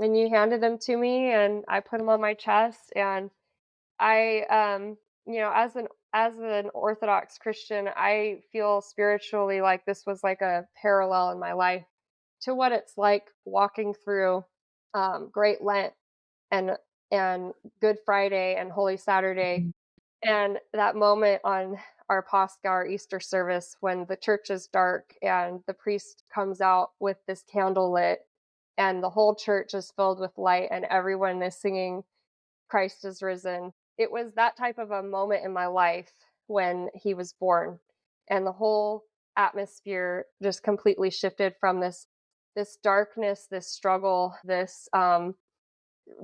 and you handed them to me, and I put them on my chest, and I, as an Orthodox Christian, I feel spiritually like this was like a parallel in my life to what it's like walking through Great Lent and Good Friday and Holy Saturday, and that moment on our Pascha, our Easter service, when the church is dark and the priest comes out with this candle lit, and the whole church is filled with light, and everyone is singing Christ is risen. It was that type of a moment in my life when he was born, and the whole atmosphere just completely shifted from this darkness, this struggle, this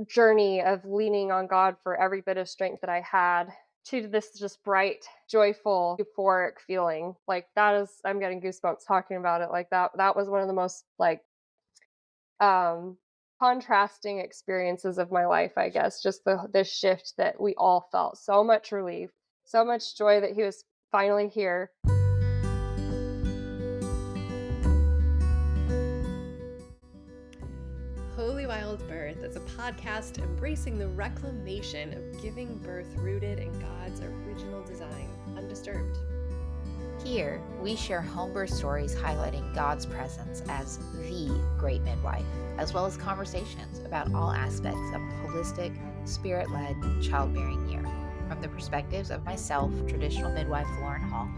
journey of leaning on God for every bit of strength that I had to this just bright, joyful, euphoric feeling. Like that is, I'm getting goosebumps talking about it. Like that was one of the most like um contrasting experiences of my life, I guess. Just the shift that we all felt. So much relief, so much joy that he was finally here. Holy Wild Birth is a podcast embracing the reclamation of giving birth rooted in God's original design, undisturbed. Here, we share home birth stories highlighting God's presence as the great midwife, as well as conversations about all aspects of a holistic, spirit-led childbearing year, from the perspectives of myself, traditional midwife Lauren Hall,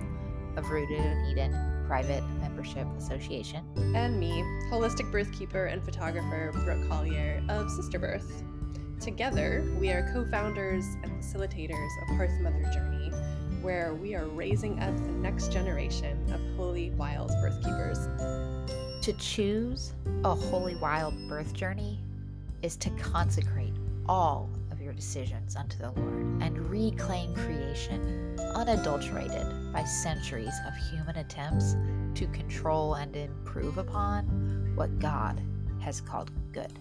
of Rooted in Eden Private Membership Association, and me, holistic birthkeeper and photographer Brooke Collier of Sister Birth. Together, we are co-founders and facilitators of Hearth Mother Journey, where we are raising up the next generation of holy wild birthkeepers. To choose a holy wild birth journey is to consecrate all of your decisions unto the Lord and reclaim creation unadulterated by centuries of human attempts to control and improve upon what God has called good.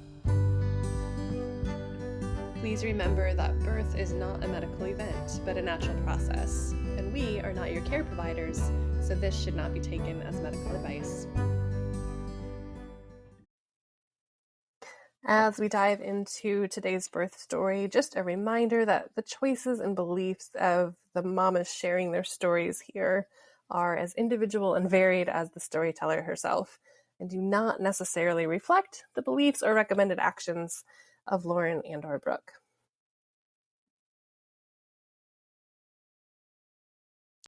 Please remember that birth is not a medical event, but a natural process, and we are not your care providers, so this should not be taken as medical advice. As we dive into today's birth story, just a reminder that the choices and beliefs of the mamas sharing their stories here are as individual and varied as the storyteller herself, and do not necessarily reflect the beliefs or recommended actions of Lauren and or Brooke.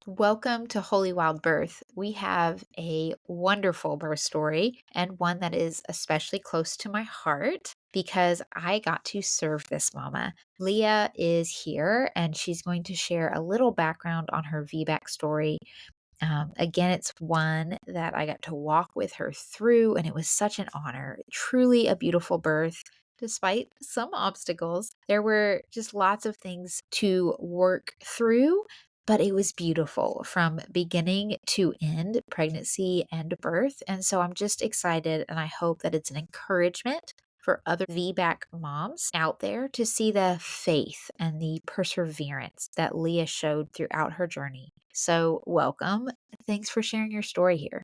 Welcome to Holy Wild Birth. We have a wonderful birth story, and one that is especially close to my heart because I got to serve this mama. Leah is here, and she's going to share a little background on her VBAC story. Again, it's one that I got to walk with her through, and it was such an honor. Truly a beautiful birth. Despite some obstacles, there were just lots of things to work through, but it was beautiful from beginning to end, pregnancy and birth. And so I'm just excited, and I hope that it's an encouragement for other VBAC moms out there to see the faith and the perseverance that Leah showed throughout her journey. So welcome. Thanks for sharing your story here.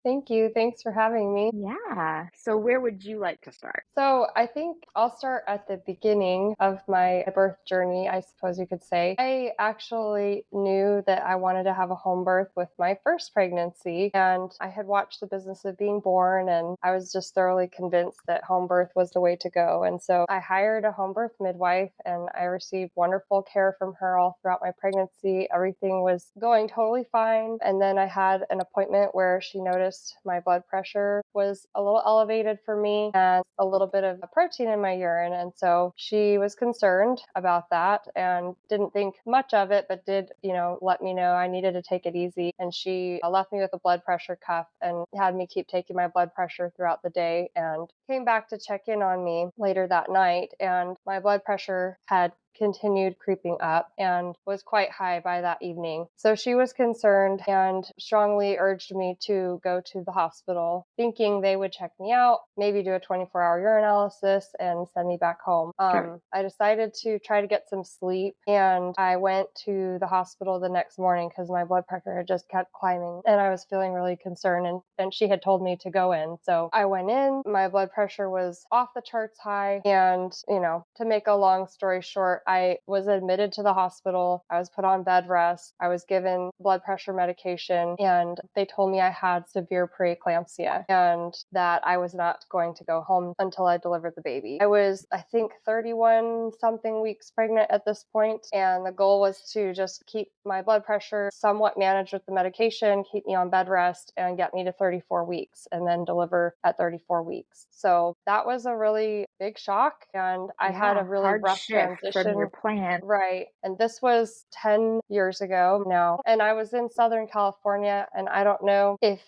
Thank you. Thanks for having me. Yeah. So where would you like to start? So I think I'll start at the beginning of my birth journey, I suppose you could say. I actually knew that I wanted to have a home birth with my first pregnancy, and I had watched The Business of Being Born, and I was just thoroughly convinced that home birth was the way to go. And so I hired a home birth midwife, and I received wonderful care from her all throughout my pregnancy. Everything was going totally fine. And then I had an appointment where she noticed my blood pressure was a little elevated for me and a little bit of a protein in my urine. And so she was concerned about that and didn't think much of it, but did, let me know I needed to take it easy. And she left me with a blood pressure cuff and had me keep taking my blood pressure throughout the day, and came back to check in on me later that night. And my blood pressure had continued creeping up and was quite high by that evening. So she was concerned and strongly urged me to go to the hospital, thinking they would check me out, maybe do a 24-hour urinalysis and send me back home. Sure. I decided to try to get some sleep, and I went to the hospital the next morning because my blood pressure had just kept climbing and I was feeling really concerned, and she had told me to go in. So I went in, my blood pressure was off the charts high, and to make a long story short, I was admitted to the hospital. I was put on bed rest. I was given blood pressure medication, and they told me I had severe preeclampsia and that I was not going to go home until I delivered the baby. I was, I think, 31 something weeks pregnant at this point, and the goal was to just keep my blood pressure somewhat managed with the medication, keep me on bed rest, and get me to 34 weeks and then deliver at 34 weeks. So that was a really big shock, and I had a really hard rough shift from your transition. plan. Right. And this was 10 years ago now. And I was in Southern California, and I don't know if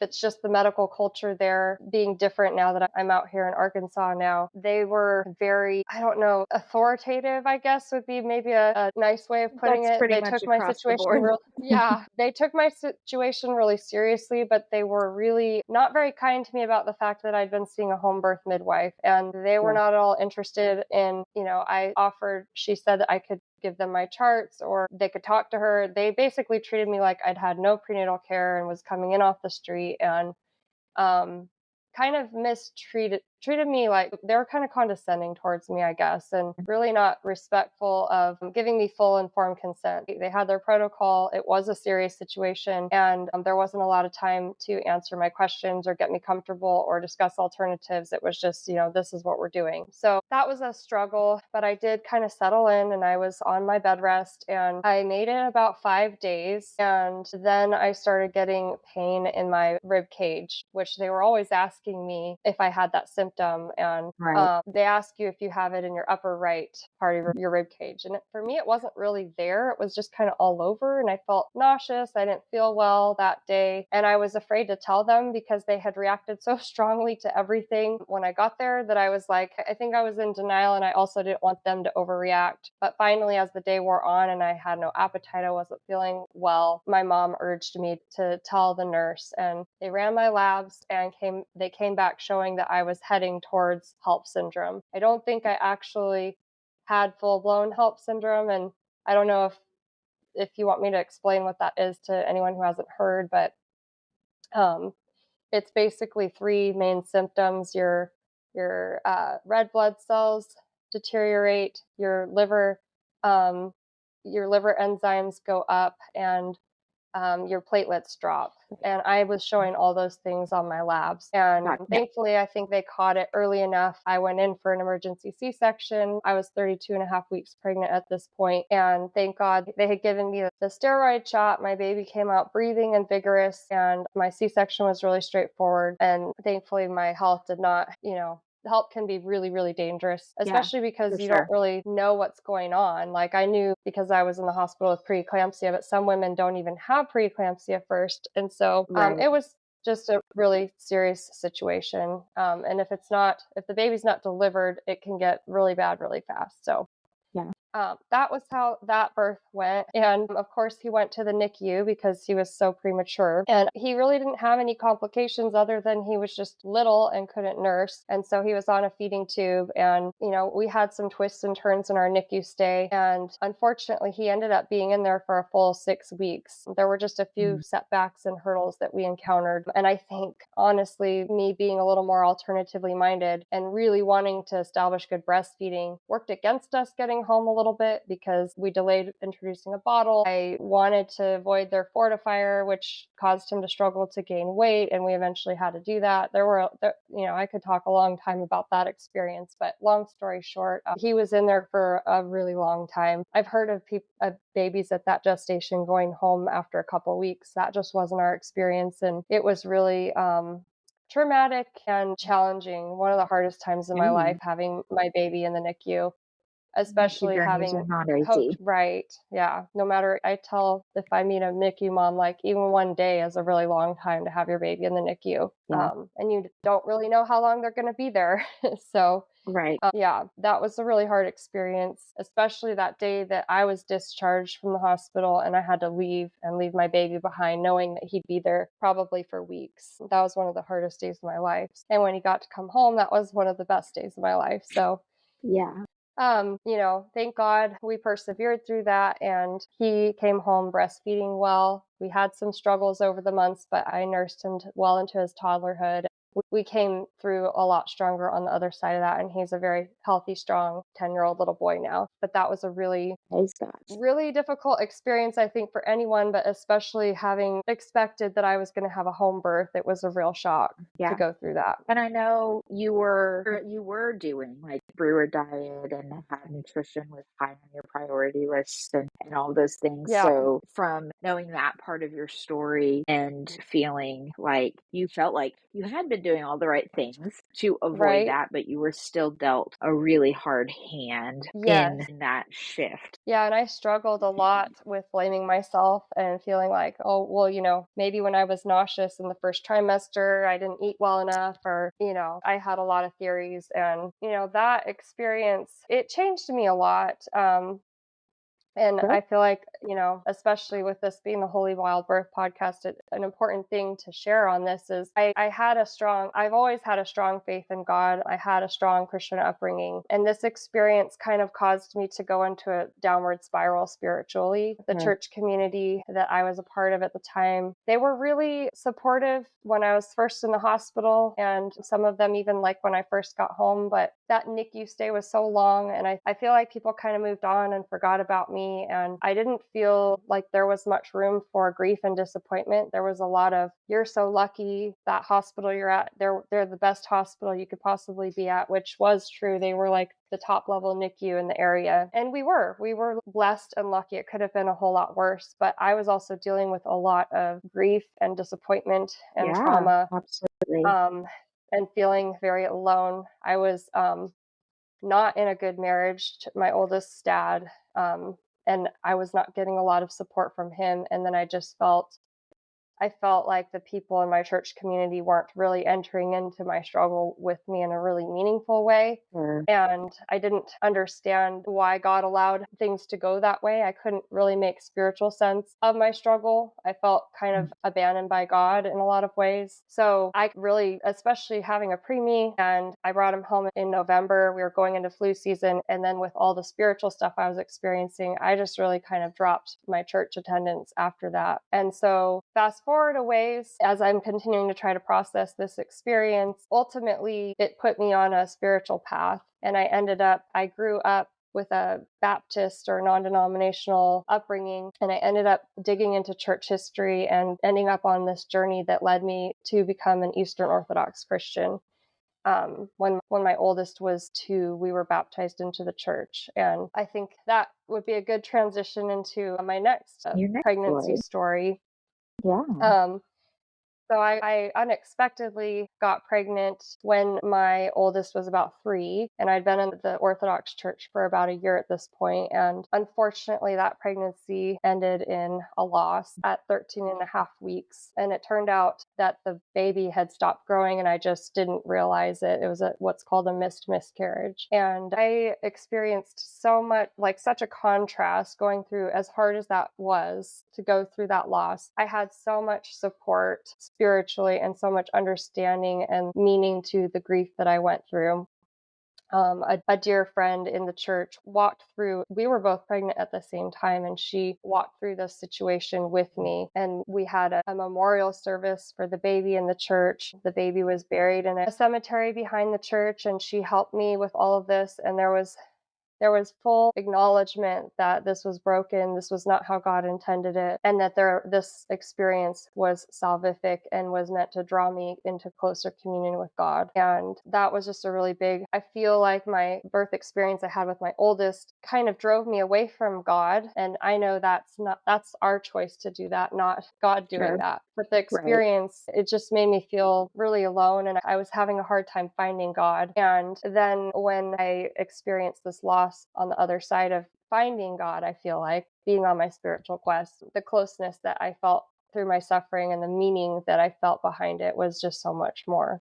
it's just the medical culture there being different now that I'm out here in Arkansas now. They were very, I don't know, authoritative, I guess would be maybe a nice way of putting That's it. pretty They much took my across the situation board. yeah, they took my situation really seriously, but they were really not very kind to me about the fact that I'd been seeing a home birth midwife, and they were Sure. not at all interested in, she said that I could give them my charts or they could talk to her. They basically treated me like I'd had no prenatal care and was coming in off the street, and um, kind of treated me like they were kind of condescending towards me, I guess, and really not respectful of giving me full informed consent. They had their protocol. It was a serious situation, and there wasn't a lot of time to answer my questions or get me comfortable or discuss alternatives. It was just, this is what we're doing. So that was a struggle, but I did kind of settle in, and I was on my bed rest, and I made it about 5 days, and then I started getting pain in my rib cage, which they were always asking me if I had that symptom. And Right. they ask you if you have it in your upper right part of your rib cage. And for me, it wasn't really there. It was just kind of all over. And I felt nauseous. I didn't feel well that day. And I was afraid to tell them because they had reacted so strongly to everything when I got there that I was like, I think I was in denial. And I also didn't want them to overreact. But finally, as the day wore on and I had no appetite, I wasn't feeling well, my mom urged me to tell the nurse. And they ran my labs and they came back showing that I was heading towards HELLP syndrome. I don't think I actually had full-blown HELLP syndrome, and I don't know if you want me to explain what that is to anyone who hasn't heard, but it's basically three main symptoms. Your red blood cells deteriorate, your liver enzymes go up, and your platelets drop. And I was showing all those things on my labs. And Gotcha. thankfully, I think they caught it early enough. I went in for an emergency C-section. I was 32 and a half weeks pregnant at this point. And thank God they had given me the steroid shot. My baby came out breathing and vigorous. And my C-section was really straightforward. And thankfully, my health did not, HELLP can be really, really dangerous, especially because for you sure. don't really know what's going on. Like I knew because I was in the hospital with preeclampsia, but some women don't even have preeclampsia first. And so Right. it was just a really serious situation. And if the baby's not delivered, it can get really bad really fast. So Yeah. that was how that birth went. And of course, he went to the NICU because he was so premature. And he really didn't have any complications other than he was just little and couldn't nurse. And so he was on a feeding tube. And, we had some twists and turns in our NICU stay. And unfortunately, he ended up being in there for a full 6 weeks. There were just a few setbacks and hurdles that we encountered. And I think, honestly, me being a little more alternatively minded and really wanting to establish good breastfeeding worked against us getting home a little bit because we delayed introducing a bottle. I wanted to avoid their fortifier, which caused him to struggle to gain weight, and we eventually had to do that. I could talk a long time about that experience, but long story short, he was in there for a really long time. I've heard of babies at that gestation going home after a couple weeks. That just wasn't our experience, and it was really traumatic and challenging. One of the hardest times in my life having my baby in the NICU. Especially NICU journeys are having not hoped, easy. right. Yeah. No matter, I tell if I meet a NICU mom, like even one day is a really long time to have your baby in the NICU. Yeah. And you don't really know how long they're going to be there. So Right. Yeah, that was a really hard experience, especially that day that I was discharged from the hospital and I had to leave and leave my baby behind, knowing that he'd be there probably for weeks. That was one of the hardest days of my life. And when he got to come home, that was one of the best days of my life. So, Yeah. thank God we persevered through that and he came home breastfeeding well. We had some struggles over the months, but I nursed him well into his toddlerhood. We came through a lot stronger on the other side of that, and he's a very healthy, strong 10-year-old little boy now. But that was a really, Praise God. really difficult experience, I think, for anyone, but especially having expected that I was going to have a home birth. It was a real shock to Yeah. go through that. And I know you were doing like brewer diet and had nutrition was high on your priority list and all those things. Yeah, So from knowing that part of your story and feeling like you felt like you had been doing all the right things to avoid right. that, but you were still dealt a really hard hand Yes. in that shift. Yeah, and I struggled a lot with blaming myself and feeling like, oh, well, maybe when I was nauseous in the first trimester, I didn't eat well enough, or, I had a lot of theories. And, that experience, it changed me a lot. And Sure. I feel like, especially with this being the Holy Wild Birth podcast, an important thing to share on this is I've always had a strong faith in God. I had a strong Christian upbringing. And this experience kind of caused me to go into a downward spiral spiritually. The Sure. church community that I was a part of at the time, they were really supportive when I was first in the hospital, and some of them even like when I first got home. But that NICU stay was so long, and I feel like people kind of moved on and forgot about me. And I didn't feel like there was much room for grief and disappointment. There was a lot of, you're so lucky, that hospital you're at, they're the best hospital you could possibly be at, which was true. They were like the top level NICU in the area. And we were blessed and lucky. It could have been a whole lot worse, but I was also dealing with a lot of grief and disappointment and Yeah, trauma, absolutely. and feeling very alone. I was not in a good marriage to my oldest dad, and I was not getting a lot of support from him. And then I felt like the people in my church community weren't really entering into my struggle with me in a really meaningful way. Sure. And I didn't understand why God allowed things to go that way. I couldn't really make spiritual sense of my struggle. I felt kind of abandoned by God in a lot of ways. So I really, especially having a preemie, and I brought him home in November. We were going into flu season. And then with all the spiritual stuff I was experiencing, I just really kind of dropped my church attendance after that. And so fast forward a ways, as I'm continuing to try to process this experience, ultimately it put me on a spiritual path. And I grew up with a Baptist or non-denominational upbringing, and I ended up digging into church history and ending up on this journey that led me to become an Eastern Orthodox Christian. When my oldest was 2, we were baptized into the church, and I think that would be a good transition into my next Your next pregnancy story. story. Yeah. So I unexpectedly got pregnant when my oldest was about 3, and I'd been in the Orthodox church for about a year at this point. And unfortunately, that pregnancy ended in a loss at 13 and a half weeks. And it turned out that the baby had stopped growing, and I just didn't realize it. It was what's called a missed miscarriage. And I experienced such a contrast going through, as hard as that was to go through that loss. I had so much support spiritually and so much understanding and meaning to the grief that I went through. A dear friend in the church we were both pregnant at the same time, and she walked through this situation with me. And we had a memorial service for the baby in the church. The baby was buried in a cemetery behind the church, and she helped me with all of this. And there was full acknowledgement that this was broken, this was not how God intended it, and that this experience was salvific and was meant to draw me into closer communion with God. And that was just a really big, I feel like my birth experience I had with my oldest kind of drove me away from God. And I know that's our choice to do that, not God doing Sure. that. But the Right. experience, it just made me feel really alone, and I was having a hard time finding God. And then when I experienced this loss on the other side of finding God, I feel like being on my spiritual quest, the closeness that I felt through my suffering and the meaning that I felt behind it was just so much more.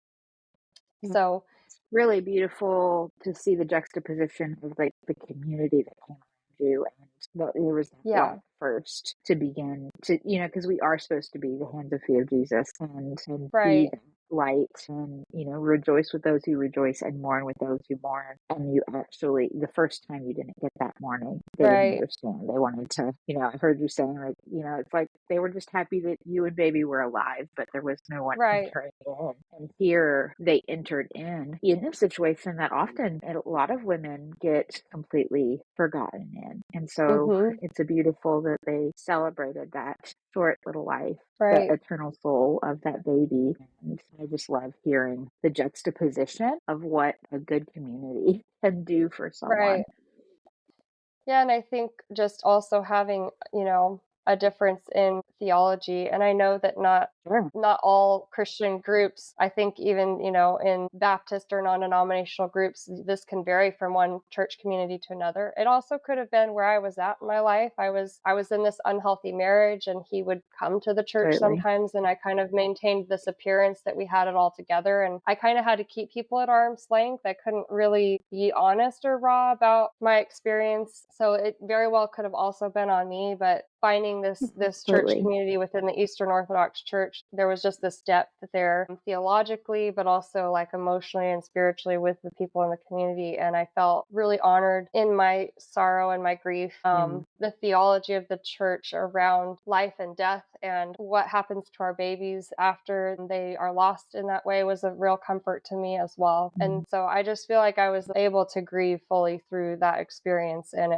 Yeah. So really beautiful to see the juxtaposition of like the community that came around you, and there was that Yeah. love first to begin to, because we are supposed to be the hands and feet of Jesus, and be Right. that light, and rejoice with those who rejoice and mourn with those who mourn. And you actually, the first time you didn't get that mourning, they didn't Right. understand. They wanted to, I heard you saying, like, it's like they were just happy that you and baby were alive, but there was no one Right. entering in. And here they entered in a situation that often a lot of women get completely forgotten in. And so Mhm. it's a beautiful that they celebrated that short little life, the Right. eternal soul of that baby. And I just love hearing the juxtaposition of what a good community can do for someone. Right. Yeah, and I think just also having, a difference in theology, and I know that Sure. not all Christian groups, I think even, in Baptist or non-denominational groups, this can vary from one church community to another. It also could have been where I was at in my life. I was in this unhealthy marriage, and he would come to the church Absolutely. sometimes, and I kind of maintained this appearance that we had it all together, and I kind of had to keep people at arm's length. I couldn't really be honest or raw about my experience. So it very well could have also been on me, but finding this church Absolutely. community within the Eastern Orthodox Church, there was just this depth there theologically, but also like emotionally and spiritually with the people in the community. And I felt really honored in my sorrow and my grief. Yeah. The theology of the church around life and death and what happens to our babies after they are lost in that way was a real comfort to me as well. And so I just feel like I was able to grieve fully through that experience. And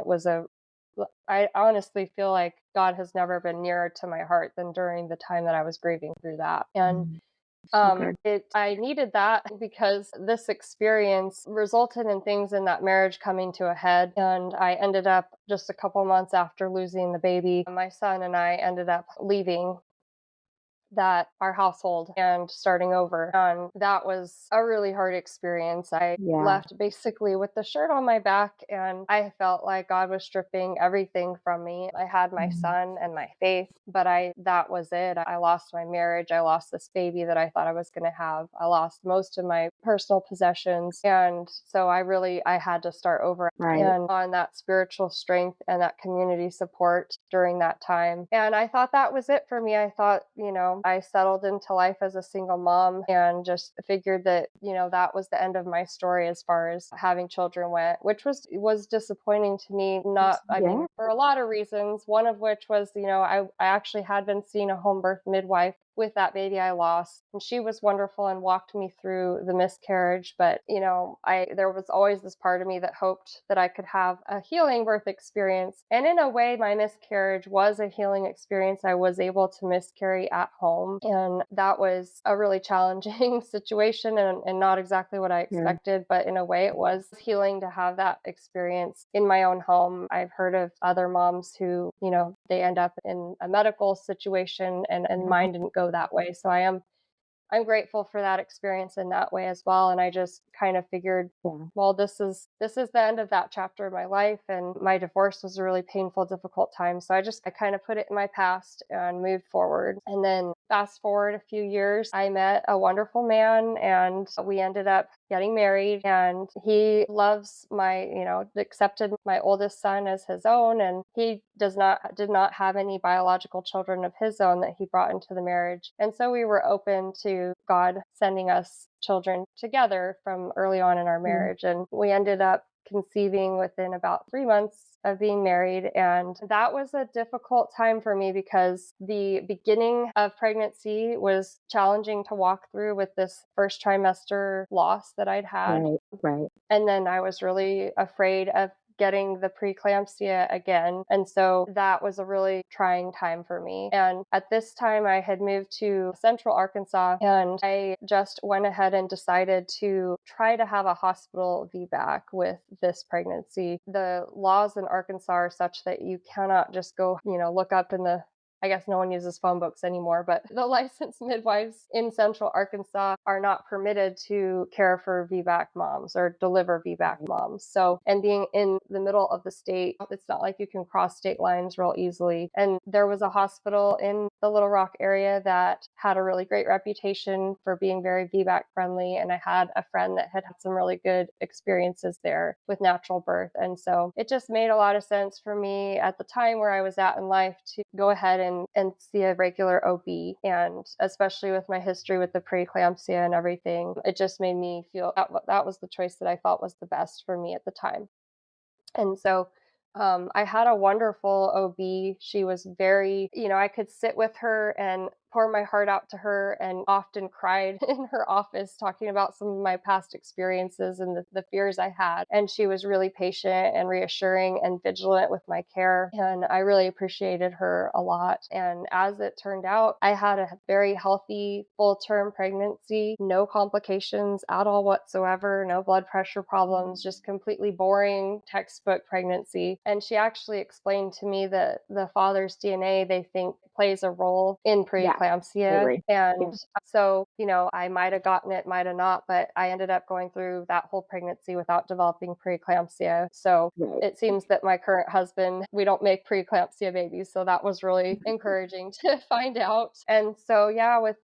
I honestly feel like God has never been nearer to my heart than during the time that I was grieving through that. And Mm. So good. I needed that because this experience resulted in things in that marriage coming to a head. And I ended up, just a couple months after losing the baby, my son and I ended up leaving our household and starting over. And that was a really hard experience. I Yeah. left basically with the shirt on my back, and I felt like God was stripping everything from me. I had my Mm. son and my faith, but that was it. I lost my marriage. I lost this baby that I thought I was going to have. I lost most of my personal possessions. And so I had to start over Right. and on that spiritual strength and that community support during that time. And I thought that was it for me. I thought, I settled into life as a single mom and just figured that, that was the end of my story as far as having children went, which was disappointing to me. Not, I Yeah. mean, for a lot of reasons, one of which was, I actually had been seeing a home birth midwife with that baby I lost. And she was wonderful and walked me through the miscarriage. But, there was always this part of me that hoped that I could have a healing birth experience. And in a way, my miscarriage was a healing experience. I was able to miscarry at home. And that was a really challenging situation and not exactly what I Yeah. expected. But in a way, it was healing to have that experience in my own home. I've heard of other moms who, they end up in a medical situation and Yeah. mine didn't go that way. So I'm grateful for that experience in that way as well. And I just kind of figured, Yeah. well, this is the end of that chapter of my life. And my divorce was a really painful, difficult time. So I kind of put it in my past and moved forward. And then fast forward a few years, I met a wonderful man and we ended up getting married. And he loves accepted my oldest son as his own. And he did not have any biological children of his own that he brought into the marriage. And so we were open to God sending us children together from early on in our Yeah. marriage. And we ended up conceiving within about 3 months of being married. And that was a difficult time for me because the beginning of pregnancy was challenging to walk through with this first trimester loss that I'd had. Right. Right. And then I was really afraid of getting the preeclampsia again. And so that was a really trying time for me. And at this time, I had moved to Central Arkansas and I just went ahead and decided to try to have a hospital VBAC with this pregnancy. The laws in Arkansas are such that you cannot just go, look up in the I guess no one uses phone books anymore, but the licensed midwives in Central Arkansas are not permitted to care for VBAC moms or deliver VBAC Right. moms. So, and being in the middle of the state, it's not like you can cross state lines real easily. And there was a hospital in the Little Rock area that had a really great reputation for being very VBAC friendly. And I had a friend that had some really good experiences there with natural birth. And so it just made a lot of sense for me at the time where I was at in life to go ahead and see a regular OB. And especially with my history with the preeclampsia and everything, it just made me feel that was the choice that I felt was the best for me at the time. And so I had a wonderful OB. She was very, I could sit with her and pour my heart out to her, and often cried in her office talking about some of my past experiences and the fears I had. And she was really patient and reassuring and vigilant with my care. And I really appreciated her a lot. And as it turned out, I had a very healthy full-term pregnancy, no complications at all whatsoever, no blood pressure problems, just completely boring textbook pregnancy. And she actually explained to me that the father's DNA, they think, plays a role in Yeah, preeclampsia. totally. And so, I might have gotten it, might have not, but I ended up going through that whole pregnancy without developing preeclampsia. So Right. it seems that my current husband, we don't make preeclampsia babies. So that was really encouraging to find out. And so, yeah, with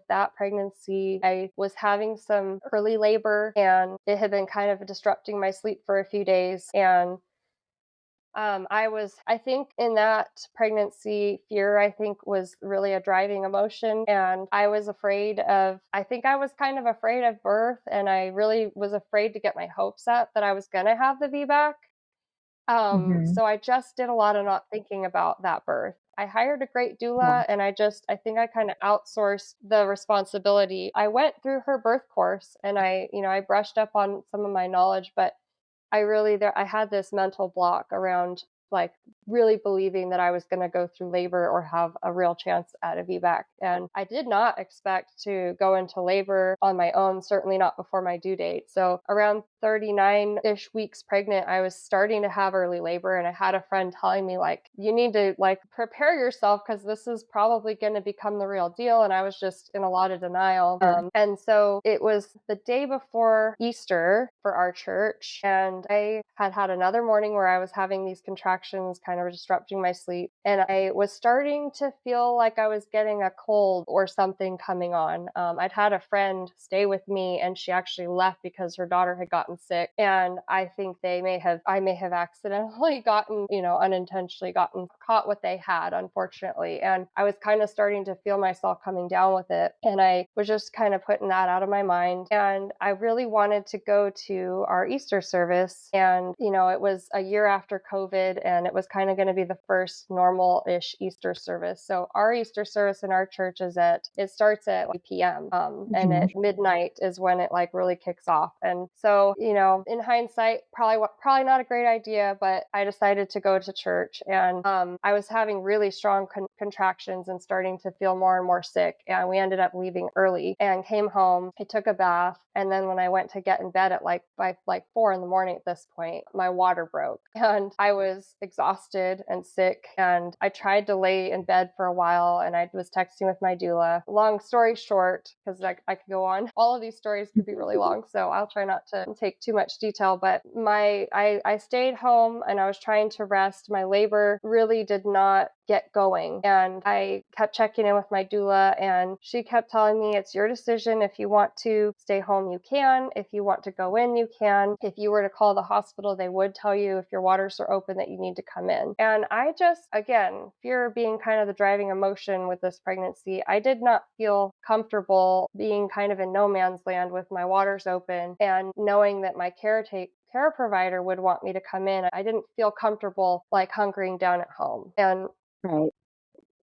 that pregnancy, I was having some early labor, and it had been kind of disrupting my sleep for a few days. And I think in that pregnancy, fear, I think, was really a driving emotion. And I was I think I was kind of afraid of birth. And I really was afraid to get my hopes up that I was going to have the VBAC. Mhm. So I just did a lot of not thinking about that birth. I hired a great Yeah. doula, and I think I kind of outsourced the responsibility. I went through her birth course, and I brushed up on some of my knowledge, but I had this mental block around, like, really believing that I was going to go through labor or have a real chance at a VBAC. And I did not expect to go into labor on my own, certainly not before my due date. So around 39-ish weeks pregnant, I was starting to have early labor, and I had a friend telling me, like, you need to, like, prepare yourself because this is probably going to become the real deal. And I was just in a lot of denial. And so it was the day before Easter for our church, and I had another morning where I was having these contractions kind of disrupting my sleep, and I was starting to feel like I was getting a cold or something coming on. I'd had a friend stay with me, and she actually left because her daughter had gotten sick, and I think I may have accidentally unintentionally gotten caught what they had, unfortunately. And I was kind of starting to feel myself coming down with it, and I was just kind of putting that out of my mind. And I really wanted to go to our Easter service, and it was a year after COVID, and it was kind of going to be the first normal-ish Easter service. So our Easter service in our church it starts at 8 p.m. And Mhm. at midnight is when it, like, really kicks off. And so, in hindsight, probably not a great idea, but I decided to go to church. And I was having really strong contractions and starting to feel more and more sick. And we ended up leaving early and came home. I took a bath, and then when I went to get in bed at by 4 in the morning at this point, my water broke, and I was exhausted and sick. And I tried to lay in bed for a while, and I was texting with my doula. Long story short, because I could go on, all of these stories could be really long, so I'll try not to take too much detail. But I stayed home, and I was trying to rest. My labor really did not get going, and I kept checking in with my doula, and she kept telling me, it's your decision. If you want to stay home, you can. If you want to go in, you can. If you were to call the hospital, they would tell you if your waters are open that you need to come in. And I just, again, fear being kind of the driving emotion with this pregnancy, I did not feel comfortable being kind of in no man's land with my waters open and knowing that my care provider would want me to come in. I didn't feel comfortable, like, hunkering down at home. And Right.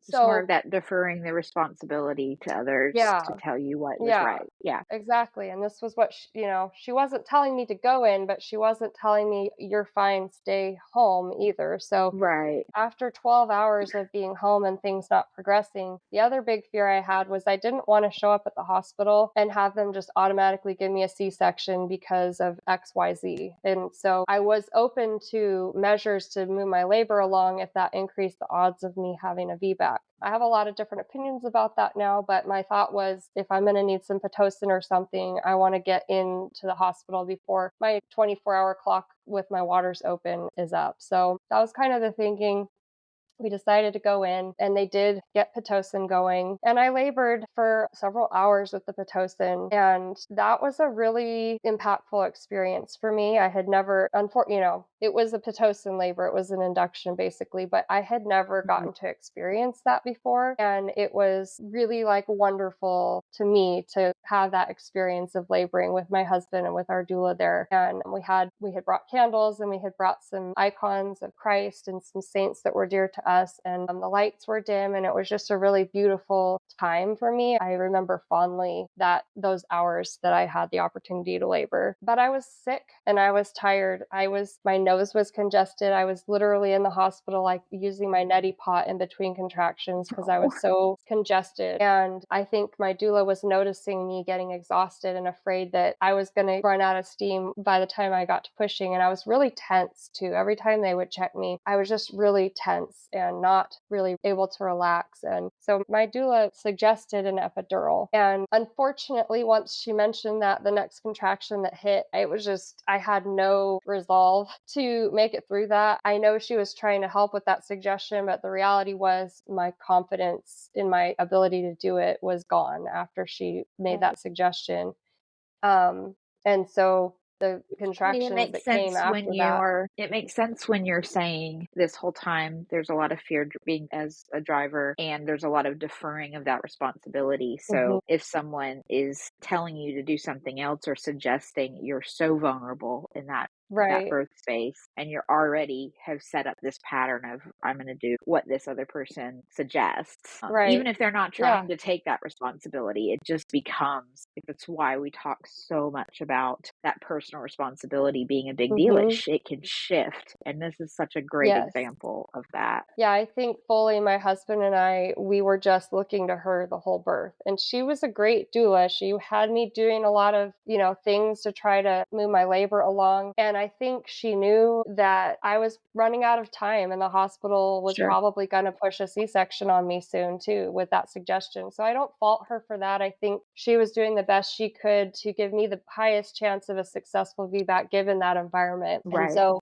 Just more of So that deferring the responsibility to others to yeah, tell you what was yeah, right. Yeah. exactly. And this was what she wasn't telling me to go in, but she wasn't telling me you're fine, stay home either. So Right. after 12 hours of being home and things not progressing, the other big fear I had was I didn't want to show up at the hospital and have them just automatically give me a C-section because of XYZ. And so I was open to measures to move my labor along if that increased the odds of me having a VBAC. I have a lot of different opinions about that now, but my thought was if I'm going to need some Pitocin or something, I want to get into the hospital before my 24-hour clock with my waters open is up. So that was kind of the thinking. We decided to go in and they did get Pitocin going. And I labored for several hours with the Pitocin. And that was a really impactful experience for me. I had never, it was a Pitocin labor. It was an induction basically, but I had never Mhm. gotten to experience that before. And it was really like wonderful to me to have that experience of laboring with my husband and with our doula there. And we had brought candles and we had brought some icons of Christ and some saints that were dear to us. And the lights were dim and it was just a really beautiful time for me. I remember fondly those hours that I had the opportunity to labor. But I was sick and I was tired. My nose was congested. I was literally in the hospital, like using my neti pot in between contractions because I Oh, was so congested. And I think my doula was noticing me getting exhausted and afraid that I was going to run out of steam by the time I got to pushing. And I was really tense too. Every time they would check me, I was just really tense and not really able to relax. And so my doula suggested an epidural. And unfortunately, once she mentioned that, the next contraction that hit, I had no resolve to make it through that. I know she was trying to help with that suggestion, but the reality was my confidence in my ability to do it was gone after she made right. that suggestion. Um, and so the I mean, contractions that came after that. it makes sense when you're saying this whole time there's a lot of fear being as a driver and there's a lot of deferring of that responsibility. Mhm. So if someone is telling you to do something else or suggesting, you're so vulnerable in that Right, birth space and you're already have set up this pattern of I'm going to do what this other person suggests, even right. if they're not Yeah. trying to take that responsibility. It just becomes, it's why we talk so much about that personal responsibility being a big deal. Mhm. It can shift, and this is such a great Yes. example of that. Yeah, I think fully my husband and I, we were just looking to her the whole birth. And she was a great doula. She had me doing a lot of, things to try to move my labor along. And I think she knew that I was running out of time and the hospital was Sure. probably going to push a C-section on me soon too with that suggestion. So I don't fault her for that. I think she was doing the best she could to give me the highest chance of a successful VBAC given that environment. And Right. so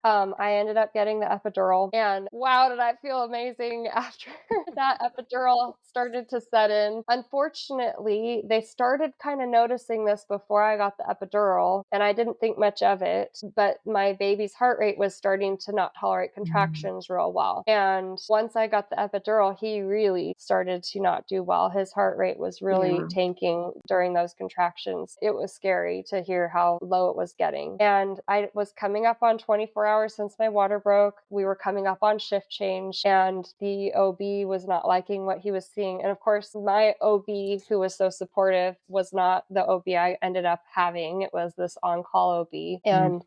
I ended up getting the epidural, and wow, did I feel amazing after that epidural started to set in. Unfortunately, they started kind of noticing this before I got the epidural, and I didn't think much of it, but my baby's heart rate was starting to not tolerate contractions real well. And once I got the epidural, he really started to not do well. His heart rate was really Yeah. tanking during those contractions. It was scary to hear how low it was getting. And I was coming up on 24 hours since my water broke. We were coming up on shift change, and the OB was not liking what he was seeing. And of course, my OB, who was so supportive, was not the OB I ended up having. It was this on-call OB. Mm.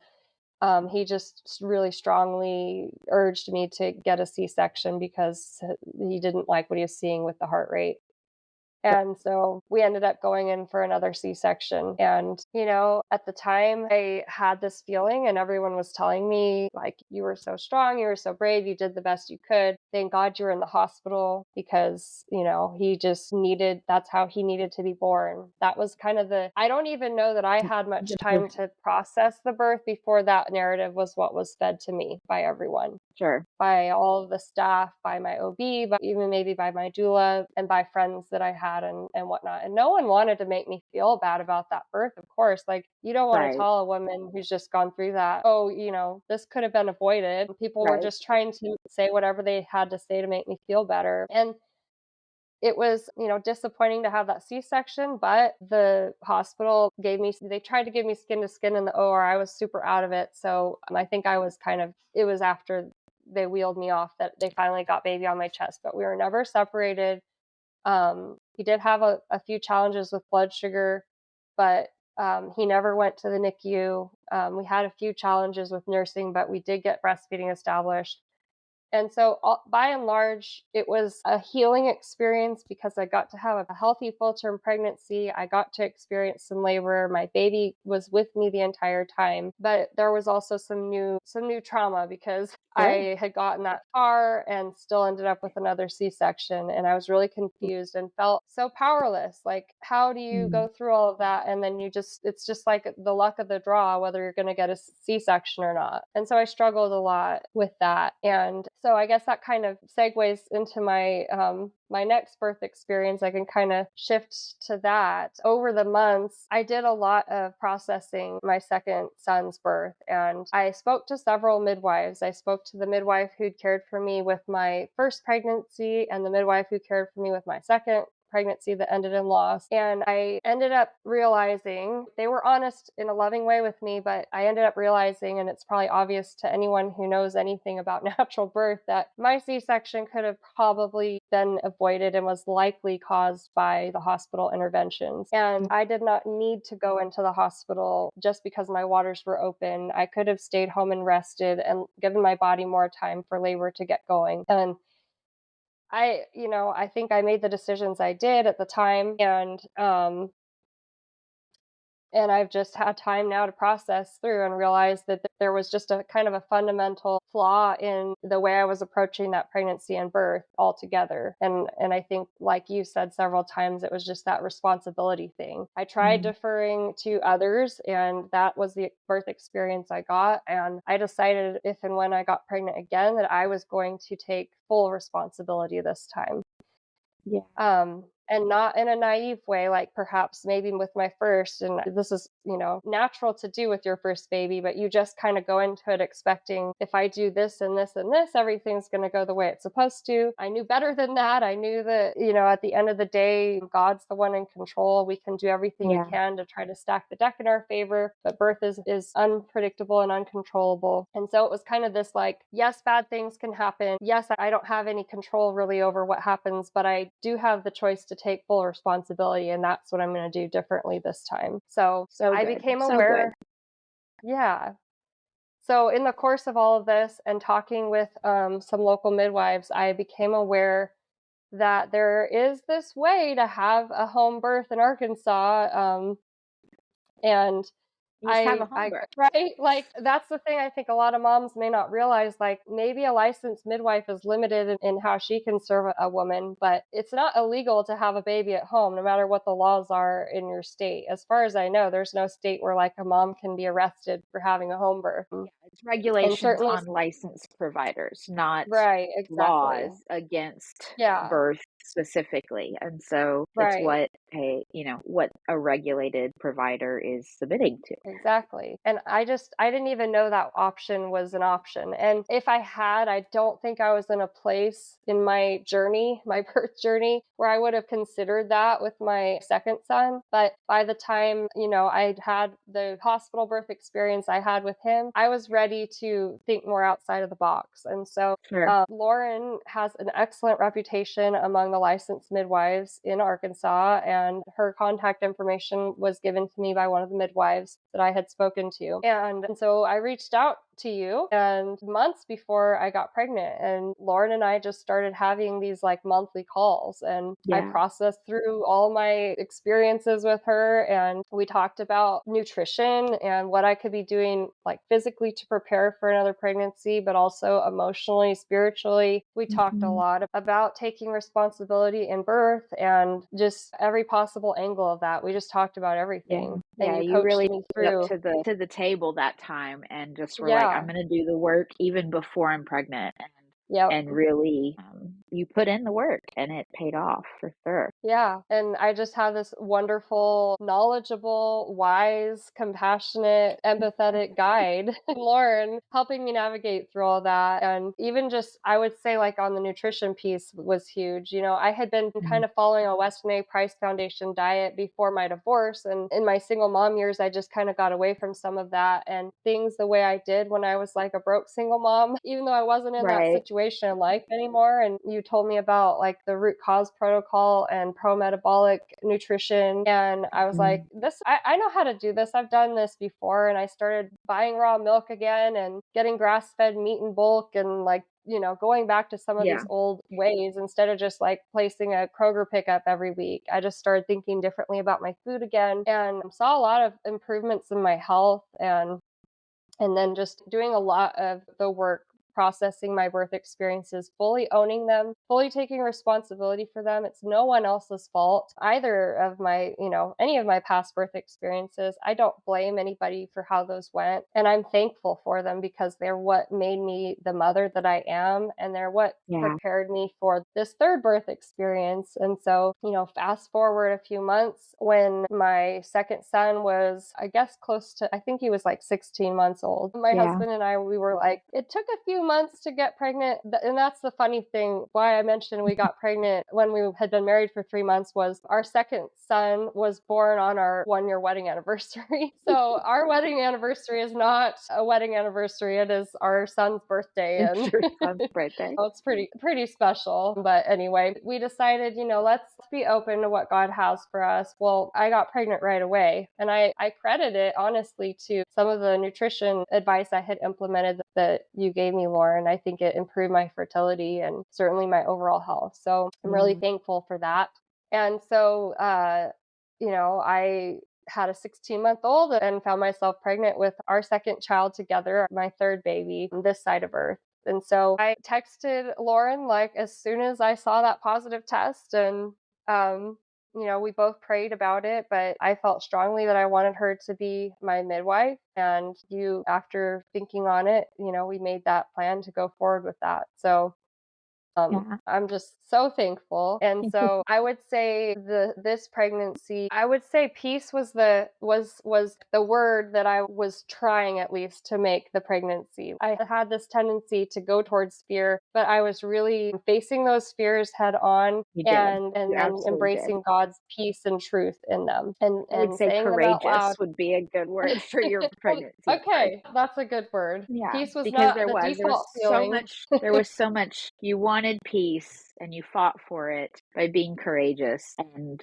And he just really strongly urged me to get a C-section because he didn't like what he was seeing with the heart rate. And so we ended up going in for another C-section. And, at the time I had this feeling and everyone was telling me, like, you were so strong, you were so brave, you did the best you could. Thank God you were in the hospital because, that's how he needed to be born. That was kind of I don't even know that I had much time to process the birth before that narrative was what was fed to me by everyone, Sure. by all of the staff, by my OB, but even maybe by my doula and by friends that I had and whatnot. And no one wanted to make me feel bad about that birth, of course. Like, you don't want to Right. tell a woman who's just gone through that, oh, this could have been avoided. People were Right. just trying to say whatever they had to say to make me feel better. And it was, disappointing to have that C-section, but the hospital they tried to give me skin to skin in the OR. I was super out of it. So I think I was it was after they wheeled me off, that they finally got baby on my chest, but we were never separated. He did have a few challenges with blood sugar, but he never went to the NICU. We had a few challenges with nursing, but we did get breastfeeding established. And so, by and large, it was a healing experience because I got to have a healthy full-term pregnancy. I got to experience some labor. My baby was with me the entire time, but there was also some new trauma because Sure. I had gotten that far and still ended up with another C-section, and I was really confused and felt so powerless. Like, how do you go through all of that, and then it's just like the luck of the draw whether you're going to get a C-section or not. And so I struggled a lot with that. And so I guess that kind of segues into my my next birth experience. I can kind of shift to that. Over the months, I did a lot of processing my second son's birth, and I spoke to several midwives. I spoke to the midwife who'd cared for me with my first pregnancy and the midwife who cared for me with my second pregnancy that ended in loss. And I ended up realizing, they were honest in a loving way with me, but I ended up realizing, and it's probably obvious to anyone who knows anything about natural birth, that my C-section could have probably been avoided and was likely caused by the hospital interventions. And I did not need to go into the hospital just because my waters were open. I could have stayed home and rested and given my body more time for labor to get going. And I think I made the decisions I did at the time, and I've just had time now to process through and realize that there was just a kind of a fundamental flaw in the way I was approaching that pregnancy and birth altogether. And I think, like you said several times, it was just that responsibility thing. I tried deferring to others, and that was the birth experience I got. And I decided, if and when I got pregnant again, that I was going to take full responsibility this time. Yeah. And not in a naive way, like perhaps maybe with my first, and this is, natural to do with your first baby, but you just kind of go into it expecting, if I do this and this and this, everything's going to go the way it's supposed to. I knew better than that. I knew that, at the end of the day, God's the one in control. We can do everything we can to try to stack the deck in our favor, but birth is unpredictable and uncontrollable. And so it was kind of this like, yes, bad things can happen. Yes, I don't have any control really over what happens, but I do have the choice to take full responsibility, and that's what I'm going to do differently this time. So I became aware. Yeah. So in the course of all of this and talking with some local midwives, I became aware that there is this way to have a home birth in Arkansas. And You just have a home birth. right? Like, that's the thing I think a lot of moms may not realize. Like, maybe a licensed midwife is limited in how she can serve a woman, but it's not illegal to have a baby at home, no matter what the laws are in your state. As far as I know, there's no state where like a mom can be arrested for having a home birth. Yeah, it's regulations on licensed providers, not right, exactly. laws against Yeah, birth specifically. And so it's right. what a regulated provider is submitting to. Exactly. And I didn't even know that option was an option. And if I had, I don't think I was in a place in my journey, my birth journey, where I would have considered that with my second son. But by the time, I'd had the hospital birth experience I had with him, I was ready to think more outside of the box. And so Sure. Lauren has an excellent reputation among the licensed midwives in Arkansas, and her contact information was given to me by one of the midwives that I had spoken to. And so I reached out to you, and months before I got pregnant, and Lauren and I just started having these like monthly calls, and I processed through all my experiences with her, and we talked about nutrition and what I could be doing like physically to prepare for another pregnancy, but also emotionally, spiritually. We talked a lot about taking responsibility in birth and just every possible angle of that. We just talked about everything. Yeah, And you coached really me put up through. to the table that time, and just were like, Yeah. I'm going to do the work even before I'm pregnant, Yep. and really you put in the work and it paid off for sure. Yeah. And I just have this wonderful, knowledgeable, wise, compassionate, empathetic guide, Lauren, helping me navigate through all that. And even just, I would say, like on the nutrition piece was huge. You know, I had been kind of following a Weston A. Price Foundation diet before my divorce. And in my single mom years, I just kind of got away from some of that and things the way I did when I was like a broke single mom, even though I wasn't in that Right. situation in life anymore. And you told me about like the root cause protocol and pro-metabolic nutrition. And I was like, I know how to do this. I've done this before. And I started buying raw milk again and getting grass-fed meat in bulk and like, you know, going back to some of Yeah. these old ways instead of just like placing a Kroger pickup every week. I just started thinking differently about my food again and saw a lot of improvements in my health and then just doing a lot of the work processing my birth experiences, fully owning them, fully taking responsibility for them. It's no one else's fault. Either of my, you know, any of my past birth experiences, I don't blame anybody for how those went. And I'm thankful for them because they're what made me the mother that I am. And they're what prepared me for this third birth experience. And so, you know, fast forward a few months when my second son was, I guess, close to, I think he was like 16 months old. My husband and I, we were like, it took a few months to get pregnant. And that's the funny thing. Why I mentioned we got pregnant when we had been married for 3 months was our second son was born on our 1-year wedding anniversary. So our wedding anniversary is not a wedding anniversary. It is our son's birthday. And It's your son's birthday. it's pretty special. But anyway, we decided, you know, let's be open to what God has for us. Well, I got pregnant right away. And I credit it honestly to some of the nutrition advice I had implemented that you gave me, Lauren. I think it improved my fertility and certainly my overall health. So I'm really thankful for that. And so, you know, I had a 16-month-old and found myself pregnant with our second child together, my third baby, on this side of Earth. And so I texted Lauren like as soon as I saw that positive test and you know, we both prayed about it, but I felt strongly that I wanted her to be my midwife. And you, after thinking on it, you know, we made that plan to go forward with that. So I'm just so thankful. And so I would say this pregnancy, I would say peace was the word that I was trying at least to make the pregnancy. I had this tendency to go towards fear, but I was really facing those fears head on and then embracing God's peace and truth in them and I would say saying them out courageous loud. would be a good word for your pregnancy. Okay, that's a good word. Yeah, Peace was because not there the was default so feeling. much, you wanted peace and you fought for it by being courageous and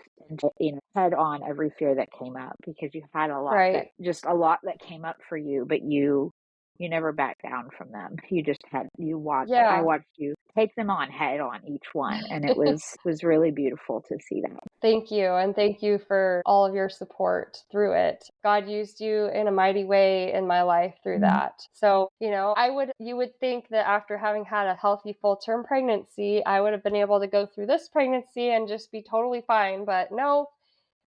you know, head on every fear that came up because you had a lot that came up for you, but you never backed down from them. You just I watched you take them on head on each one. And it was really beautiful to see that. Thank you. And thank you for all of your support through it. God used you in a mighty way in my life through that. So, you know, you would think that after having had a healthy full-term pregnancy, I would have been able to go through this pregnancy and just be totally fine. But no,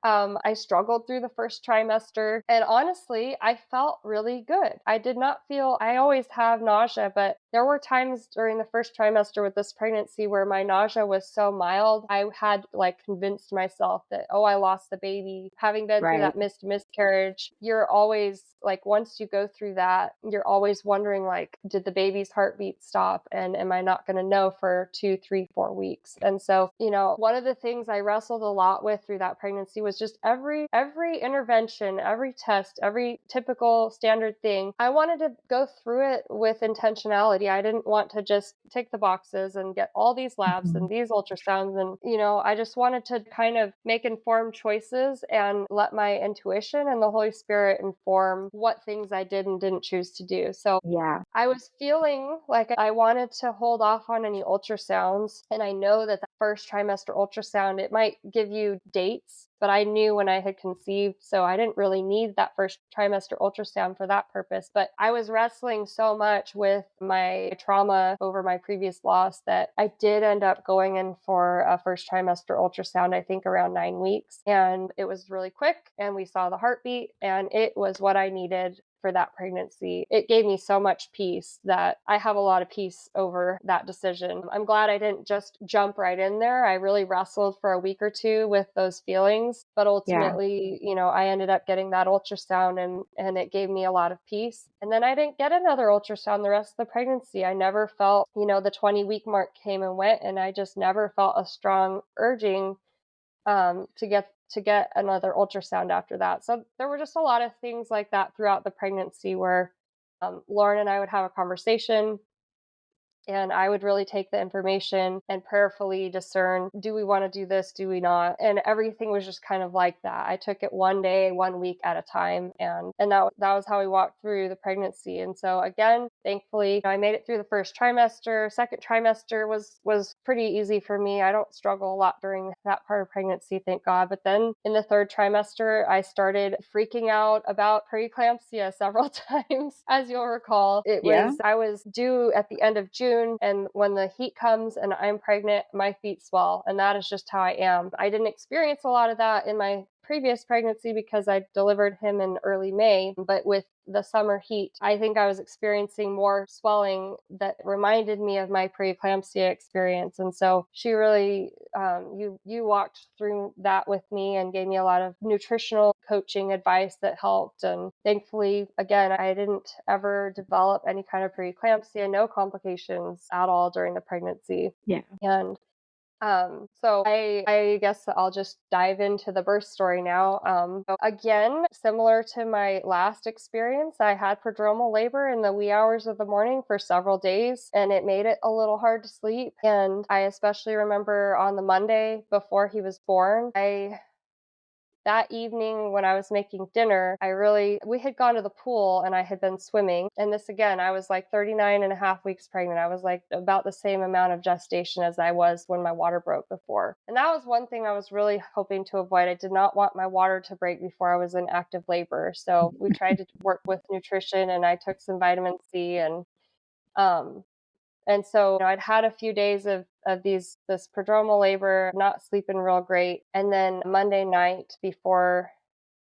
I struggled through the first trimester and honestly, I felt really good. I always have nausea, but there were times during the first trimester with this pregnancy where my nausea was so mild. I had like convinced myself that, oh, I lost the baby. Having been through that miscarriage, you're always like, once you go through that, you're always wondering like, did the baby's heartbeat stop? And am I not going to know for 2, 3, 4 weeks? And so, you know, one of the things I wrestled a lot with through that pregnancy was just every intervention, every test, every typical standard thing. I wanted to go through it with intentionality. I didn't want to just tick the boxes and get all these labs and these ultrasounds. And, you know, I just wanted to kind of make informed choices and let my intuition and the Holy Spirit inform what things I did and didn't choose to do. So I was feeling like I wanted to hold off on any ultrasounds. And I know that the first trimester ultrasound, it might give you dates, but I knew when I had conceived, so I didn't really need that first trimester ultrasound for that purpose. But I was wrestling so much with my trauma over my previous loss that I did end up going in for a first trimester ultrasound, I think around 9 weeks. And it was really quick and we saw the heartbeat and it was what I needed for that pregnancy. It gave me so much peace that I have a lot of peace over that decision. I'm glad I didn't just jump right in there. I really wrestled for a week or two with those feelings, but ultimately, I ended up getting that ultrasound and it gave me a lot of peace. And then I didn't get another ultrasound the rest of the pregnancy. I never felt, the 20-week mark came and went, and I just never felt a strong urging to get another ultrasound after that. So there were just a lot of things like that throughout the pregnancy where Lauren and I would have a conversation, and I would really take the information and prayerfully discern, do we want to do this? Do we not? And everything was just kind of like that. I took it one day, 1 week at a time. And that was how we walked through the pregnancy. And so again, thankfully, I made it through the first trimester. Second trimester was pretty easy for me. I don't struggle a lot during that part of pregnancy, thank God. But then in the third trimester, I started freaking out about preeclampsia several times. As you'll recall, I was due at the end of June. And when the heat comes and I'm pregnant, my feet swell. And that is just how I am. I didn't experience a lot of that in my previous pregnancy because I delivered him in early May. But with the summer heat, I think I was experiencing more swelling that reminded me of my preeclampsia experience. And so she really, you walked through that with me and gave me a lot of nutritional coaching advice that helped. And thankfully, again, I didn't ever develop any kind of preeclampsia, no complications at all during the pregnancy. Yeah. And so I guess I'll just dive into the birth story now. So again, similar to my last experience, I had prodromal labor in the wee hours of the morning for several days, and it made it a little hard to sleep. And I especially remember on the Monday before he was born, that evening when I was making dinner, we had gone to the pool and I had been swimming. And this again, I was like 39 and a half weeks pregnant. I was like about the same amount of gestation as I was when my water broke before. And that was one thing I was really hoping to avoid. I did not want my water to break before I was in active labor. So we tried to work with nutrition, and I took some vitamin C and so I'd had a few days of this prodromal labor, not sleeping real great. And then Monday night before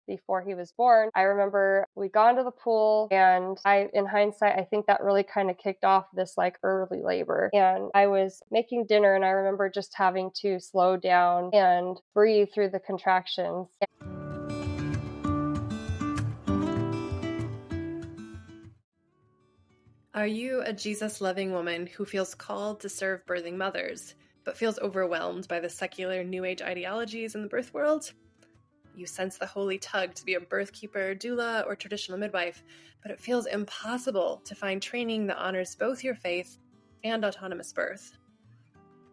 he was born, I remember we'd gone to the pool, and in hindsight, I think that really kind of kicked off this like early labor. And I was making dinner, and I remember just having to slow down and breathe through the contractions. Are you a Jesus-loving woman who feels called to serve birthing mothers, but feels overwhelmed by the secular New Age ideologies in the birth world? You sense the holy tug to be a birth keeper, doula, or traditional midwife, but it feels impossible to find training that honors both your faith and autonomous birth.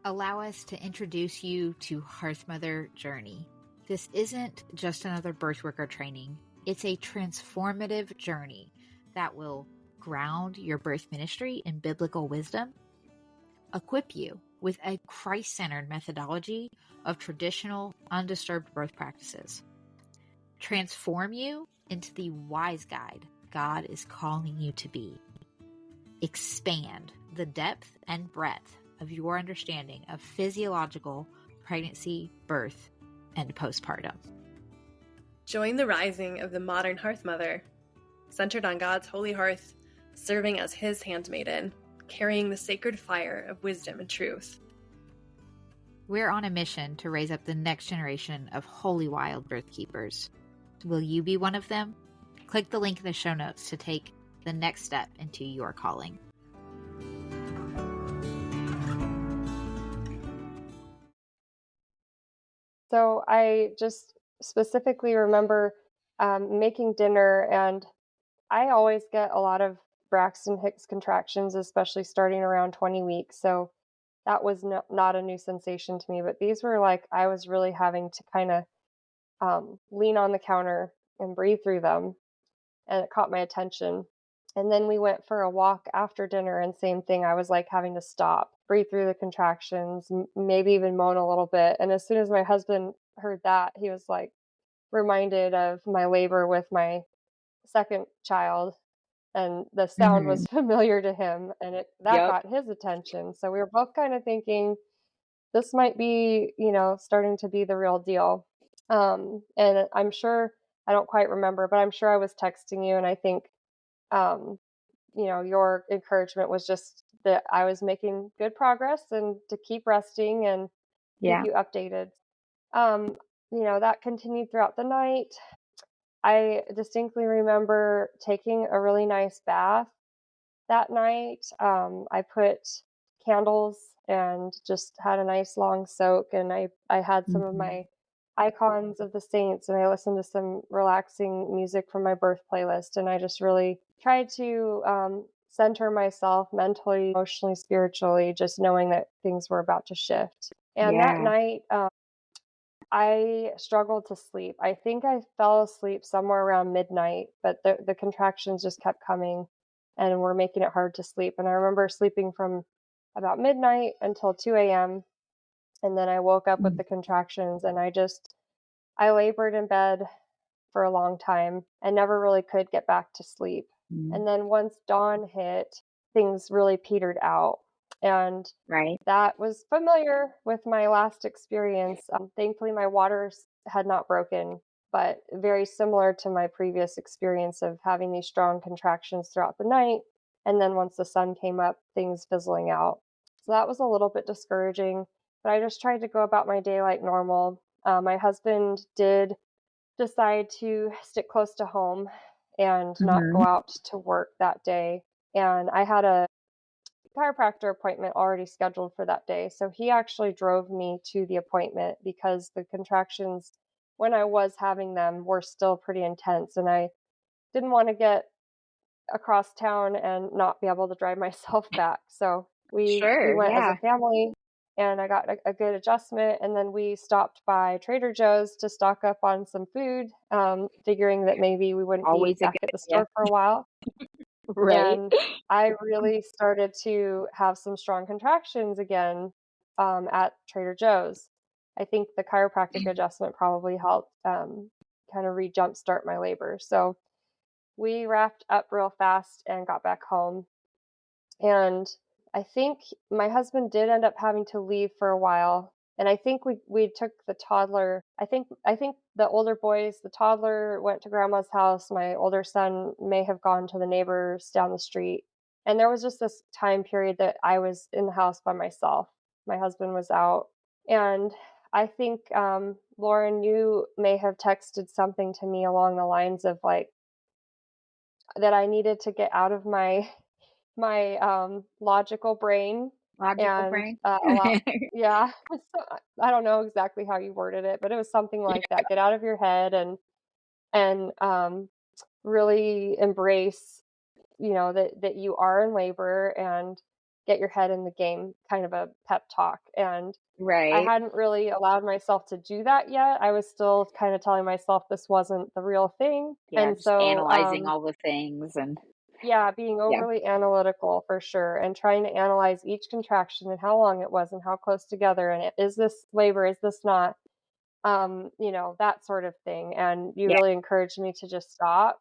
Allow us to introduce you to Hearth Mother Journey. This isn't just another birth worker training. It's a transformative journey that will ground your birth ministry in biblical wisdom, equip you with a Christ-centered methodology of traditional, undisturbed birth practices, transform you into the wise guide God is calling you to be, expand the depth and breadth of your understanding of physiological pregnancy, birth, and postpartum. Join the rising of the modern hearth mother, centered on God's holy hearth, serving as his handmaiden, carrying the sacred fire of wisdom and truth. We're on a mission to raise up the next generation of holy wild birth keepers. Will you be one of them? Click the link in the show notes to take the next step into your calling. So I just specifically remember making dinner, and I always get a lot of Braxton Hicks contractions, especially starting around 20 weeks. So that was not a new sensation to me, but these were like, I was really having to kind of lean on the counter and breathe through them, and it caught my attention. And then we went for a walk after dinner, and same thing. I was like having to stop, breathe through the contractions, maybe even moan a little bit. And as soon as my husband heard that, he was like reminded of my labor with my second child, and the sound was familiar to him, and got his attention. So we were both kind of thinking, this might be, starting to be the real deal. And I'm sure, I don't quite remember, but I'm sure I was texting you, and I think um, your encouragement was just that I was making good progress and to keep resting and keep Yeah. you updated. Um, that continued throughout the night. I distinctly remember taking a really nice bath that night. I put candles and just had a nice long soak, and I had some of Mhm. my icons of the saints, and I listened to some relaxing music from my birth playlist, and I just really tried to center myself mentally, emotionally, spiritually, just knowing that things were about to shift. And that Yeah. night, I struggled to sleep. I think I fell asleep somewhere around midnight, but the contractions just kept coming and were making it hard to sleep. And I remember sleeping from about midnight until 2 a.m. And then I woke up with Mm. the contractions and I labored in bed for a long time and never really could get back to sleep. Mm. And then once dawn hit, things really petered out. And Right. that was familiar with my last experience. Thankfully, my waters had not broken, but very similar to my previous experience of having these strong contractions throughout the night. And then once the sun came up, things fizzling out. So that was a little bit discouraging, but I just tried to go about my day like normal. My husband did decide to stick close to home and not go Mhm. out to work that day. And I had a chiropractor appointment already scheduled for that day. So he actually drove me to the appointment because the contractions, when I was having them, were still pretty intense. And I didn't want to get across town and not be able to drive myself back. So we Sure. went as a Yeah. family and I got a good adjustment. And then we stopped by Trader Joe's to stock up on some food, figuring that maybe we wouldn't be Always a back good at the idea. store for a while. Right. And I really started to have some strong contractions again at Trader Joe's. I think the chiropractic adjustment probably helped kind of re jumpstart my labor. So we wrapped up real fast and got back home. And I think my husband did end up having to leave for a while. And I think we took the toddler. I think the older boys, the toddler went to grandma's house. My older son may have gone to the neighbors down the street. And there was just this time period that I was in the house by myself. My husband was out. And I think Lauren, you may have texted something to me along the lines of like that I needed to get out of my logical brain Logical and brain. allow yeah. So I don't know exactly how you worded it, but it was something Yeah. like that. Get out of your head and really embrace, that you are in labor and get your head in the game, kind of a pep talk. And I Right. hadn't really allowed myself to do that yet. I was still kind of telling myself this wasn't the real thing. Yeah. And Just so analyzing all the things and yeah, being yeah. overly analytical for sure, and trying to analyze each contraction and how long it was and how close together, and is this labor, is this not, that sort of thing. And you Yeah. really encouraged me to just stop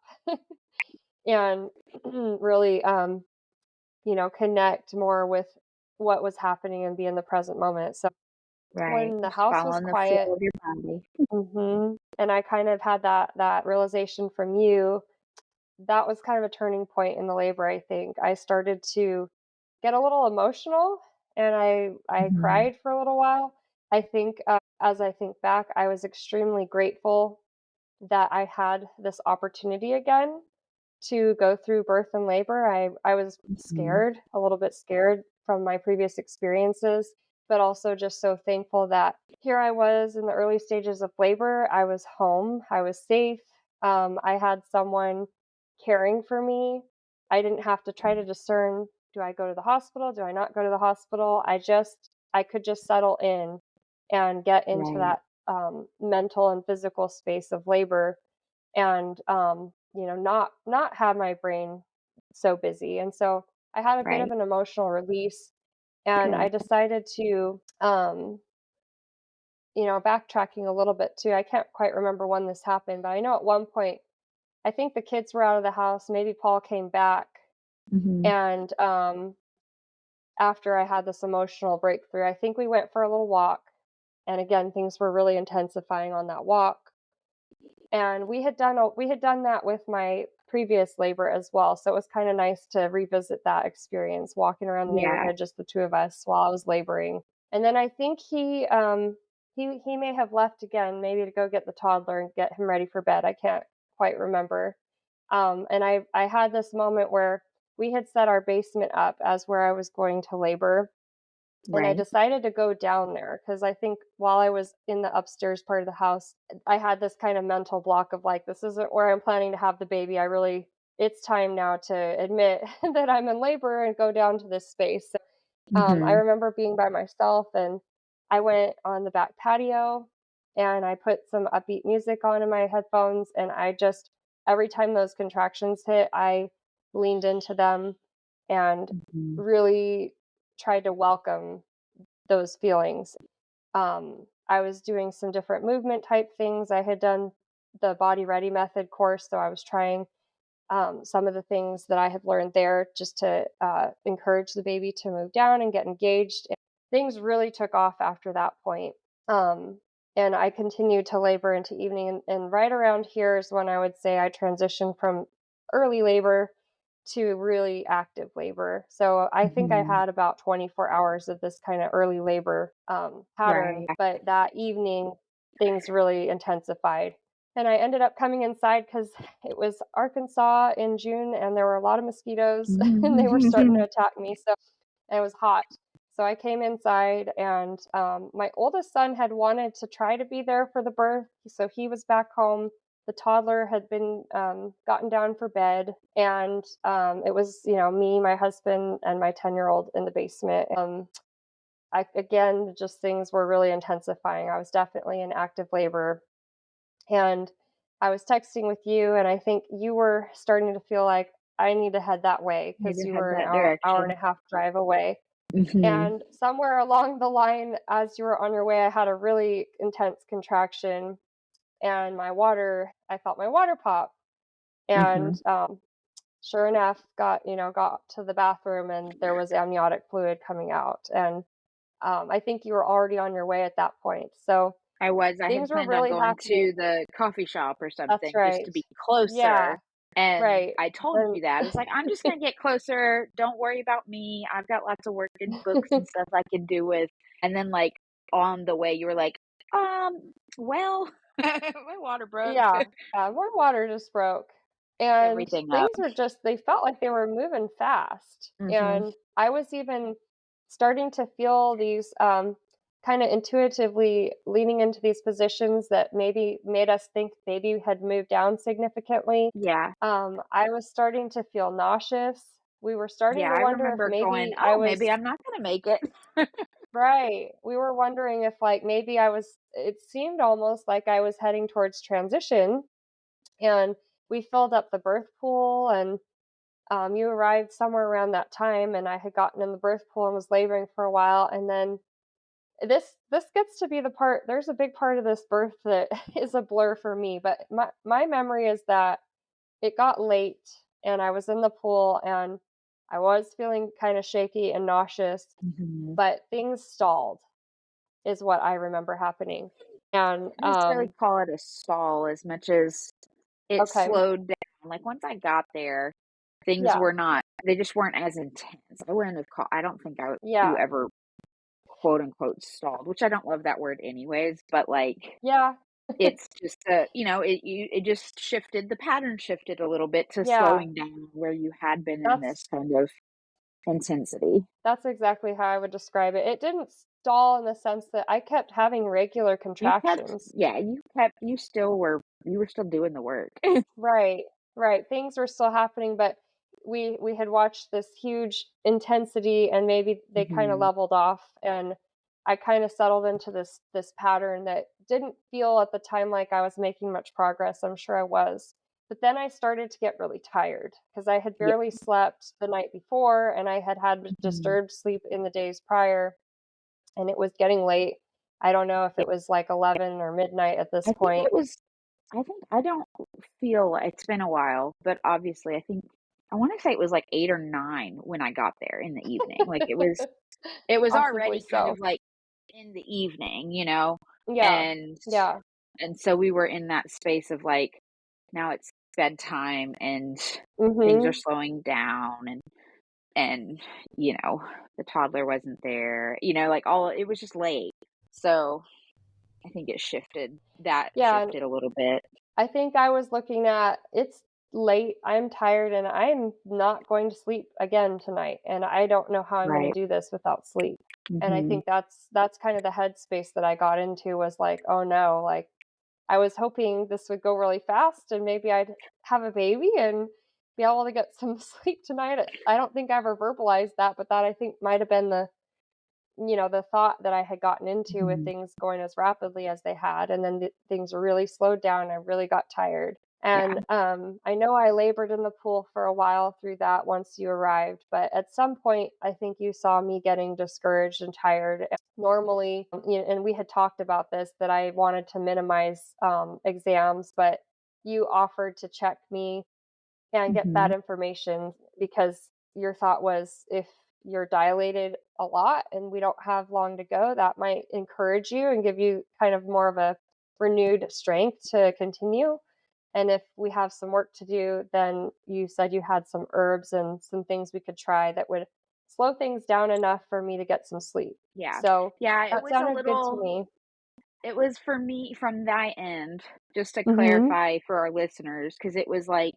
and really, connect more with what was happening and be in the present moment. So Right. when the Just house was following the feel quiet, of your body. and I kind of had that realization from you, that was kind of a turning point in the labor, I think. I started to get a little emotional and I Mhm. cried for a little while. I think as I think back, I was extremely grateful that I had this opportunity again to go through birth and labor. I was Mhm. scared, a little bit scared from my previous experiences, but also just so thankful that here I was in the early stages of labor. I was home, I was safe. I had someone caring for me. I didn't have to try to discern, do I go to the hospital? Do I not go to the hospital? I could just settle in and get into Right. that mental and physical space of labor and not have my brain so busy. And so I had a bit of Right. an emotional release, and I Good. decided to backtracking a little bit too. I can't quite remember when this happened, but I know at one point I think the kids were out of the house, maybe Paul came back, Mhm. and after I had this emotional breakthrough, I think we went for a little walk, and again things were really intensifying on that walk. And we had done that with my previous labor as well. So it was kind of nice to revisit that experience, walking around the Yeah. neighborhood, just the two of us while I was laboring. And then I think he may have left again, maybe to go get the toddler and get him ready for bed. I can't quite remember. And I had this moment where we had set our basement up as where I was going to labor. And I Right. decided to go down there because I think while I was in the upstairs part of the house, I had this kind of mental block of like, this isn't where I'm planning to have the baby. It's time now to admit that I'm in labor and go down to this space. I Mm-hmm. remember being by myself and I went on the back patio and I put some upbeat music on in my headphones. And every time those contractions hit, I leaned into them and Mm-hmm. really tried to welcome those feelings. I was doing some different movement type things. I had done the Body Ready method course, so I was trying some of the things that I had learned there just to encourage the baby to move down and get engaged. And things really took off after that point. Um, and I continued to labor into evening. And right around here is when I would say I transitioned from early labor to really active labor. So I think I Mm-hmm. had about 24 hours of this kind of early labor pattern. Right. But that evening, things really intensified. And I ended up coming inside because it was Arkansas in June and there were a lot of mosquitoes and they were starting to attack me. So and it was hot. So I came inside and my oldest son had wanted to try to be there for the birth. So he was back home. The toddler had been gotten down for bed. And it was, me, my husband, and my 10-year-old in the basement. Again, just things were really intensifying. I was definitely in active labor. And I was texting with you, and I think you were starting to feel like I need to head that way Need because to you head were an that hour and direction. a half drive away. Mm-hmm. And somewhere along the line, as you were on your way, I had a really intense contraction, and I felt my water pop. Mm-hmm. And sure enough, got to the bathroom, and there was amniotic fluid coming out. And I think you were already on your way at that point. So I things had were planned on really going happening. to the coffee shop or That's something just right. to be Yeah, closer. And right. I told And you that. I was like, I'm just going to get closer. Don't worry about me. I've got lots of work and books and stuff I can do with. And then, like, on the way, you were like, well, my water broke. yeah, my water just broke. And Everything up. they felt like they were moving fast. Mm-hmm. And I was even starting to feel these kind of intuitively leaning into these positions that maybe made us think baby had moved down significantly. Yeah. I was starting to feel nauseous. We were starting Yeah. to I wonder if remember going, maybe I oh, maybe was I'm not going to make it. right. We were wondering if, like, maybe it seemed almost like I was heading towards transition. And we filled up the birth pool, and you arrived somewhere around that time, and I had gotten in the birth pool and was laboring for a while. And then this gets to be the part. There's a big part of this birth that is a blur for me, but my memory is that it got late, and I was in the pool, and I was feeling kind of shaky and nauseous, Mm-hmm. but things stalled is what I remember happening. And I just really call it a stall as much as it okay, slowed down. Like once I got there, things yeah, were not, they just weren't as intense. I wouldn't have called, I don't think you yeah, ever quote unquote stalled, which I don't love that word anyways, but like yeah, it's just it just shifted, the pattern shifted a little bit to yeah. slowing down where you had been in That's this kind of intensity. that's exactly how I would describe it. It didn't stall in the sense that I kept having regular contractions. You were still doing the work. Right, right. Things were still happening, but we had watched this huge intensity and maybe they kind of Hmm. leveled off and I kind of settled into this pattern that didn't feel at the time like I was making much progress. I'm sure I was. But then I started to get really tired because I had Yeah. barely slept the night before and I had had Mhm. disturbed sleep in the days prior and it was getting late. I don't know if Yeah. it was like 11 or midnight at this I think point. it was I think I don't feel it's been a while, but obviously I want to say it was like 8 or 9 when I got there in the evening. Like it was Possibly already kind so. of like in the evening, you know? Yeah. And Yeah. and so we were in that space of like now it's bedtime and things are Mhm. slowing down and the toddler wasn't there, like all it was just late. So I think that Yeah, and shifted a little bit. I think I was looking at it's late, I'm tired, and I'm not going to sleep again tonight, and I don't know how I'm gonna Right. do this without sleep. And I Mhm. think that's kind of the headspace that I got into was like, "Oh no," like, I was hoping this would go really fast and maybe I'd have a baby and be able to get some sleep tonight. I don't think I ever verbalized that, but that I think might have been the thought that I had gotten into with Mhm. things going as rapidly as they had, and then things really slowed down, and I really got tired. Yeah. And, I know I labored in the pool for a while through that once you arrived, but at some point, I think you saw me getting discouraged and tired. Normally, and we had talked about this, that I wanted to minimize, exams, but you offered to check me and get that Mhm. information because your thought was if you're dilated a lot and we don't have long to go, that might encourage you and give you kind of more of a renewed strength to continue. And if we have some work to do, then you said you had some herbs and some things we could try that would slow things down enough for me to get some sleep. Yeah. So Yeah, that sounded good to me. it was for me from thy end, just to Mhm. clarify for our listeners, because it was like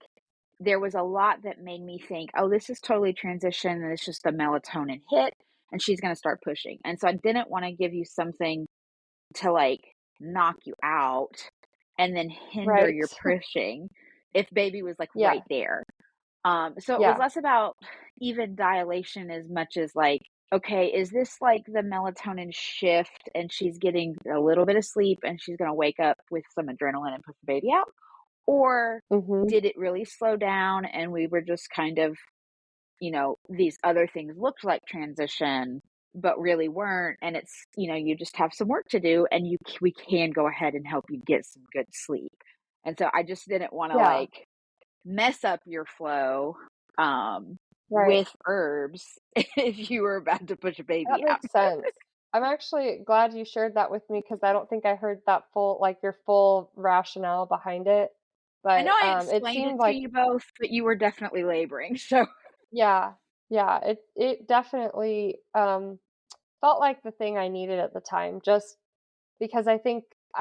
there was a lot that made me think, oh, this is totally transition and it's just the melatonin hit and she's going to start pushing. And so I didn't want to give you something to like knock you out and then hinder Right. your pushing if baby was like Yeah. right there. So it was Yeah. less about even dilation as much as like, okay, is this like the melatonin shift and she's getting a little bit of sleep and she's going to wake up with some adrenaline and push the baby out? Or Mhm. did it really slow down and we were just kind of, these other things looked like transition, but really weren't. And it's, you just have some work to do and we can go ahead and help you get some good sleep. And so I just didn't want to Yeah. like mess up your flow Right. with herbs if you were about to push a That baby out. makes sense. I'm actually glad you shared that with me because I don't think I heard that your full rationale behind it. I know But, I it explained seemed it to like you both, but you were definitely laboring. So, yeah, yeah, it definitely, felt like the thing I needed at the time, just because I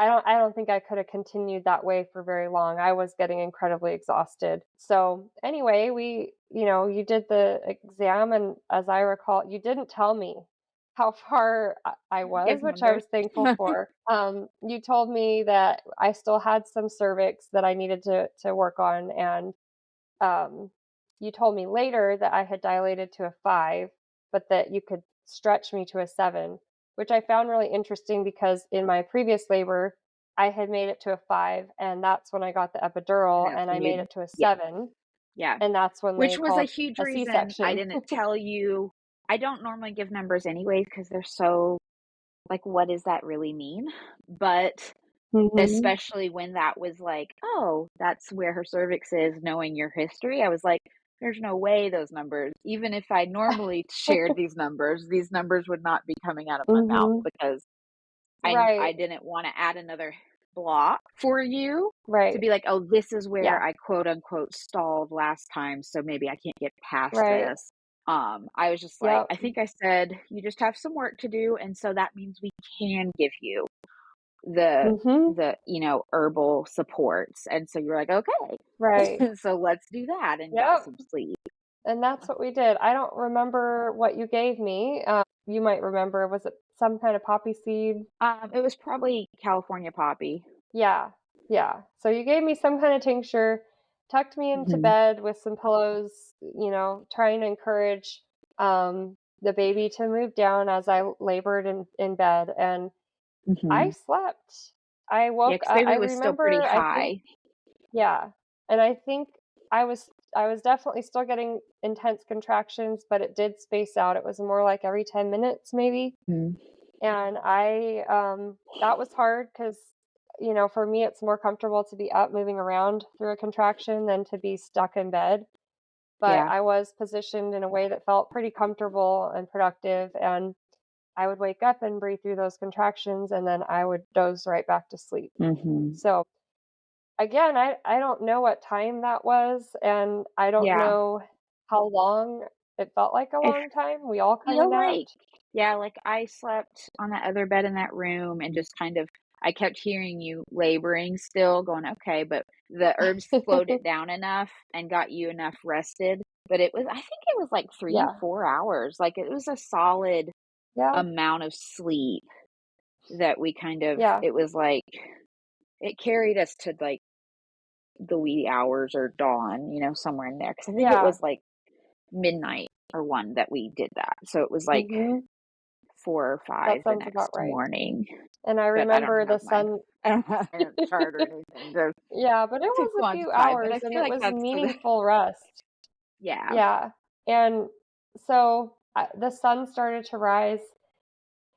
don't think I could have continued that way for very long. I was getting incredibly exhausted. So, anyway, you did the exam, and as I recall, you didn't tell me how far I was, give which I numbers. was thankful for. You told me that I still had some cervix that I needed to work on, and um, you told me later that I had dilated to a 5, but that you could stretch me to a 7, which I found really interesting because in my previous labor, I had made it to a 5, and that's when I got the And epidural, that's and I when made you, it to a yeah, 7, yeah. and that's when Which they was a called huge a reason I C-section. didn't tell you. I don't normally give numbers anyways because they're so like, what does that really mean? But Mhm. especially when that was like, "Oh, that's where her cervix is," knowing your history, I was like, "There's no way those numbers even if I normally shared these numbers would not be coming out of my mouth Mhm. because I Right, didn't wanna add another block for you to right. be like, 'Oh, this is where Yeah, I quote unquote stalled last time, so maybe I can't get past right. this.'" I was just like, Yep. "I think I said, you just have some work to do, and so that means we can give you the Mhm. herbal supports." And so you're like, Right. "Okay, so let's do that and get Yep. some sleep." And that's what we did. I don't remember what you gave me. You might remember. Was it some kind of poppy seed? It was probably California poppy. Yeah. Yeah. So you gave me some kind of tincture, tucked me into Mhm, bed with some pillows, trying to encourage the baby to move down as I labored in bed. And I mhm. slept. I Yeah, woke 'cause I baby was still pretty remember, I think, high. yeah, and I think I was definitely still getting intense contractions, but it did space out. It was more like every 10 minutes maybe, Mhm. and that was hard because for me, it's more comfortable to be up moving around through a contraction than to be stuck in bed, but Yeah. I was positioned in a way that felt pretty comfortable and productive, and I would wake up and breathe through those contractions, and then I would doze right back to sleep. Mhm. So again, I don't know what time that was, and I don't Yeah. know how long. It felt like a I long time. We all kinda feel like, napped. yeah, like I slept on that other bed in that room and just kind of, I kept hearing you laboring still, going, okay, but the herbs slowed it down enough and got you enough rested. But it was, I think it was like three, Yeah. 4 hours. Like it was a solid Yeah. amount of sleep that we kind of, Yeah. it was like, it carried us to like the wee hours or dawn, somewhere in there. Cause I think it Yeah. was like midnight or one that we did that. So it was like Mhm. 4 or That 5 the sounds about next right. morning, And I but I don't remember the have my sun. I don't have my chart or anything Yeah, but it to was a few quantify, but I hours, and feel it like was that's the meaningful rest. yeah. Yeah. And so, the sun started to rise,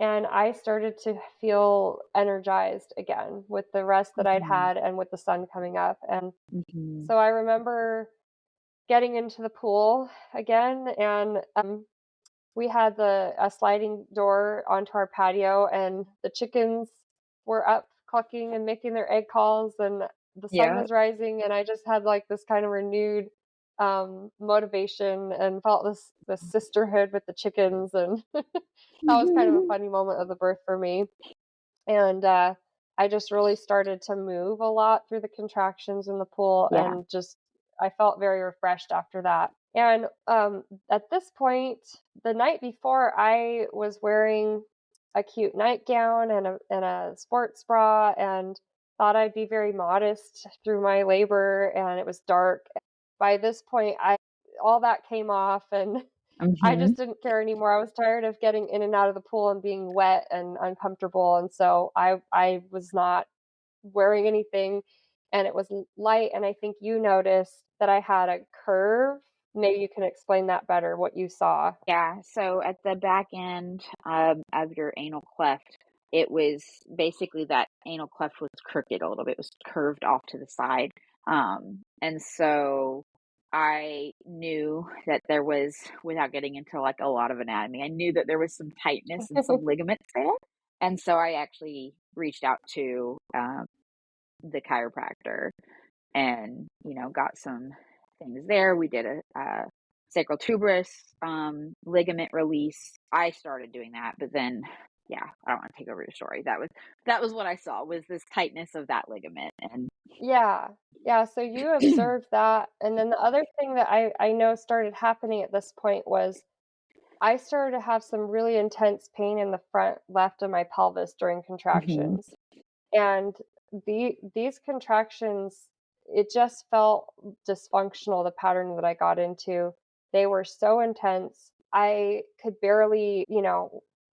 and I started to feel energized again with the rest that I'd Mhm, had and with the sun coming up, and mhm. so I remember getting into the pool again, and, we had a sliding door onto our patio, and the chickens were up clucking and making their egg calls, and the sun Yeah. was rising, and I just had like this kind of renewed motivation and felt this sisterhood with the chickens, and that was kind of a funny moment of the birth for me. And I just really started to move a lot through the contractions in the pool, Yeah. and just I felt very refreshed after that. And at this point, the night before, I was wearing a cute nightgown and a sports bra, and thought I'd be very modest through my labor. And it was dark. By this point, I all that came off, and I Mhm. just didn't care anymore. I was tired of getting in and out of the pool and being wet and uncomfortable, and so I was not wearing anything, and it was light, and I think you noticed that I had a curve. Maybe you can explain that better, what you saw. Yeah, so at the back end, of your anal cleft, it was basically that anal cleft was crooked a little bit, it was curved off to the side, and so I knew that there was, without getting into, like, a lot of anatomy, I knew that there was some tightness and some ligaments there, and so I actually reached out to, the chiropractor and got some things there. We did a sacral tuberous ligament release. I started doing that, but then yeah, I don't want to take over your story. That was what I saw, was this tightness of that ligament. And Yeah. Yeah, so you observed that, and then the other thing that I know started happening at this point was I started to have some really intense pain in the front left of my pelvis during Mhm. contractions. And these contractions, it just felt dysfunctional, the pattern that I got into. They were so intense. I could barely,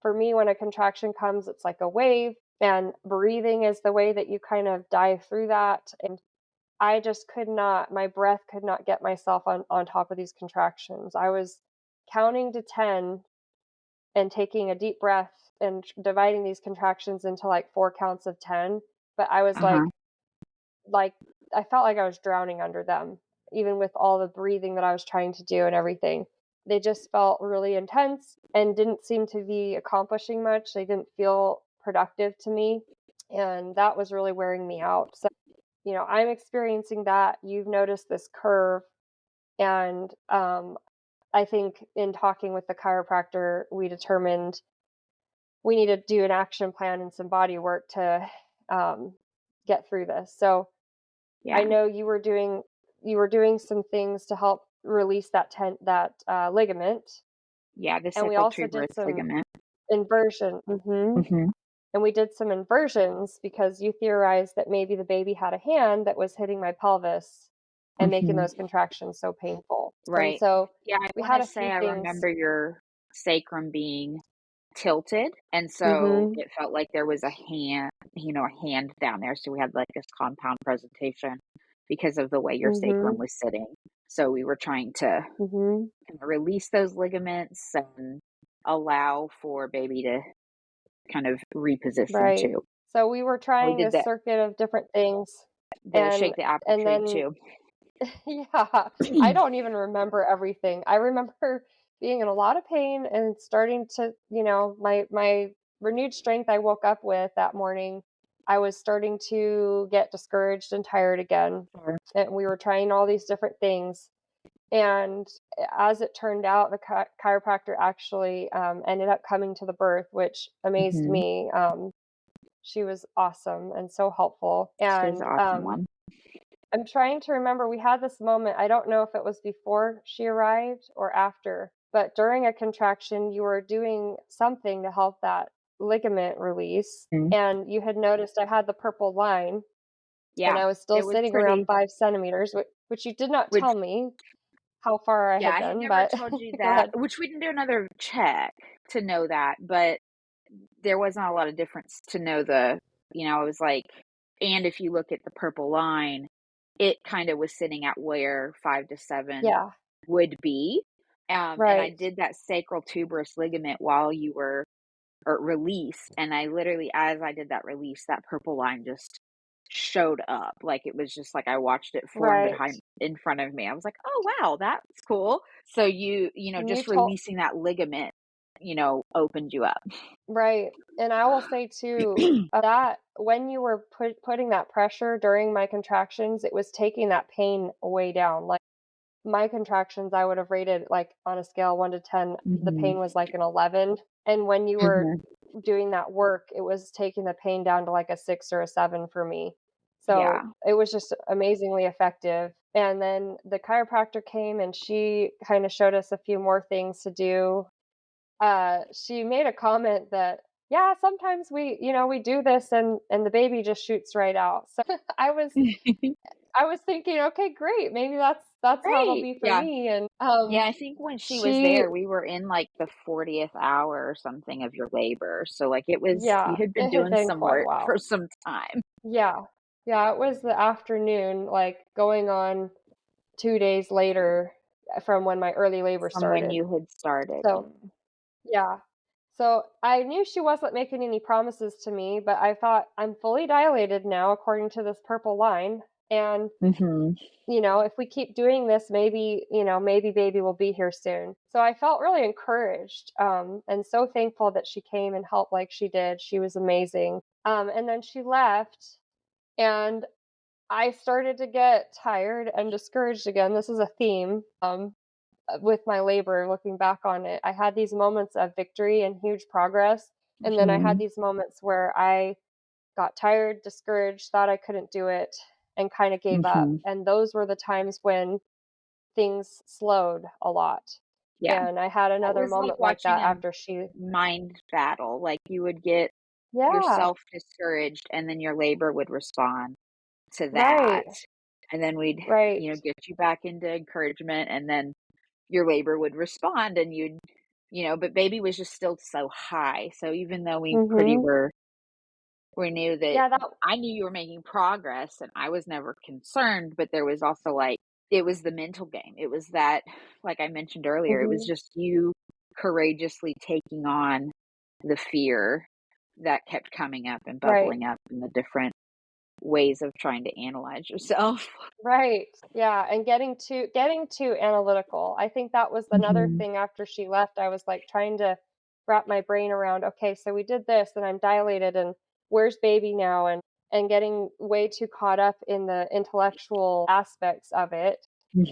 for me, when a contraction comes, it's like a wave, and breathing is the way that you kind of dive through that. And I just could not, my breath could not get myself on top of these contractions. I was counting to 10 and taking a deep breath and dividing these contractions into like 4 counts of 10, but I was Uh-huh. like I felt like I was drowning under them, even with all the breathing that I was trying to do and everything. They just felt really intense and didn't seem to be accomplishing much. They didn't feel productive to me, and that was really wearing me out. So, I'm experiencing that. You've noticed this curve, and I think in talking with the chiropractor, we determined we need to do an action plan and some body work to um, get through this. So I Yeah. know you were doing some things to help release that ligament, Yeah, the and we sacral also did tuberous some ligament. inversion. Mhm. And we did some inversions because you theorized that maybe the baby had a hand that was hitting my pelvis and making Mhm. those contractions so painful. And Right. so Yeah, I we want had to a say few I things. remember your sacrum being tilted, and so Mhm. it felt like there was a hand down there, so we had, like, this compound presentation because of the way your sacrum Mhm. was sitting. So we were trying to Mhm. kinda release those ligaments and allow for baby to kind of reposition Right. too. So we were We trying did this the circuit of different things, the and shake the apple and tree then too. yeah, I don't even remember everything. I remember being in a lot of pain and starting to, my renewed strength I woke up with that morning. I was starting to get discouraged and tired again. Sure. And we were trying all these different things. And as it turned out, the chiropractor actually ended up coming to the birth, which amazed Mm-hmm. me. She was awesome and so helpful. She's And an awesome one. I'm trying to remember, we had this moment. I don't know if it was before she arrived or after, but during a contraction, you were doing something to help that ligament release. Mm-hmm. And you had noticed I had the purple line. Yeah. And I was still It was sitting around 5 centimeters, which you did not tell me how far I Yeah, had I had done, never but told you go that, ahead. which we didn't do another check to know that, but there was not a lot of difference to know it was like, and if you look at the purple line, it kind of was sitting at where 5 to 7 Yeah, would be. And I right, did that sacral tuberous ligament while you were or release, and I literally, as I did that release, that purple line just showed up. Like, it was just like I watched it form right. behind in front of me. I was like, "Oh, wow, that's cool." So And you just told releasing that ligament, opened you up. right. And I will say too, that when you were putting that pressure during my contractions, it was taking that pain way down. Like my contractions, I would have rated like on a scale 1 to 10, the Mhm. pain was like an 11. And when you were Mhm. doing that work, it was taking the pain down to like a 6 or a 7 for me. Yeah. So it was just amazingly effective. And then the chiropractor came and she kind of showed us a few more things to do. She made a comment that, yeah, sometimes we do this and the baby just shoots right out. So I was I was thinking, okay, great. Maybe that's how it'll Great. be for Yeah. me. And Yeah, I think when she was she there, we were in, like, the 40th hour or something of your labor, so, like, you yeah, had been it had doing been some quite a work for while. some time Yeah. Yeah, it was the afternoon, like going on 2 days later from when my early labor from when started. you had started. So, yeah. So I knew she wasn't making any promises to me, but I thought I'm fully dilated now according to this purple line. And, Mhm. if we keep doing this, maybe baby will be here soon. So I felt really encouraged, and so thankful that she came and helped like she did. She was amazing. And then she left, and I started to get tired and discouraged again. This is a theme. With my labor, looking back on it, I had these moments of victory and huge progress. And then I had Mhm. these moments where I got tired, discouraged, thought I couldn't do it, and kind of gave up. Mhm. And those were the times when things slowed a lot. Yeah. And I had It another was like moment like watching that a after she, mind battle, like, you would get yeah, yourself discouraged, and then your labor would respond to that, right, and then we'd, right. get you back into encouragement, and then your labor would respond, and but baby was just still so high, so even though Mhm. we knew that Yeah, that I knew you were making progress, and I was never concerned, but there was also, like, it was the mental game. It was that, like I mentioned earlier, it was mhm, just you courageously taking on the fear that kept coming up and right. bubbling up in the different ways of trying to analyze yourself. Right. Yeah, and getting too analytical. I think that was another Mhm. thing after she left. I was like trying to wrap my brain around, okay, so we did this and I'm dilated and where's baby now and getting way too caught up in the intellectual aspects of it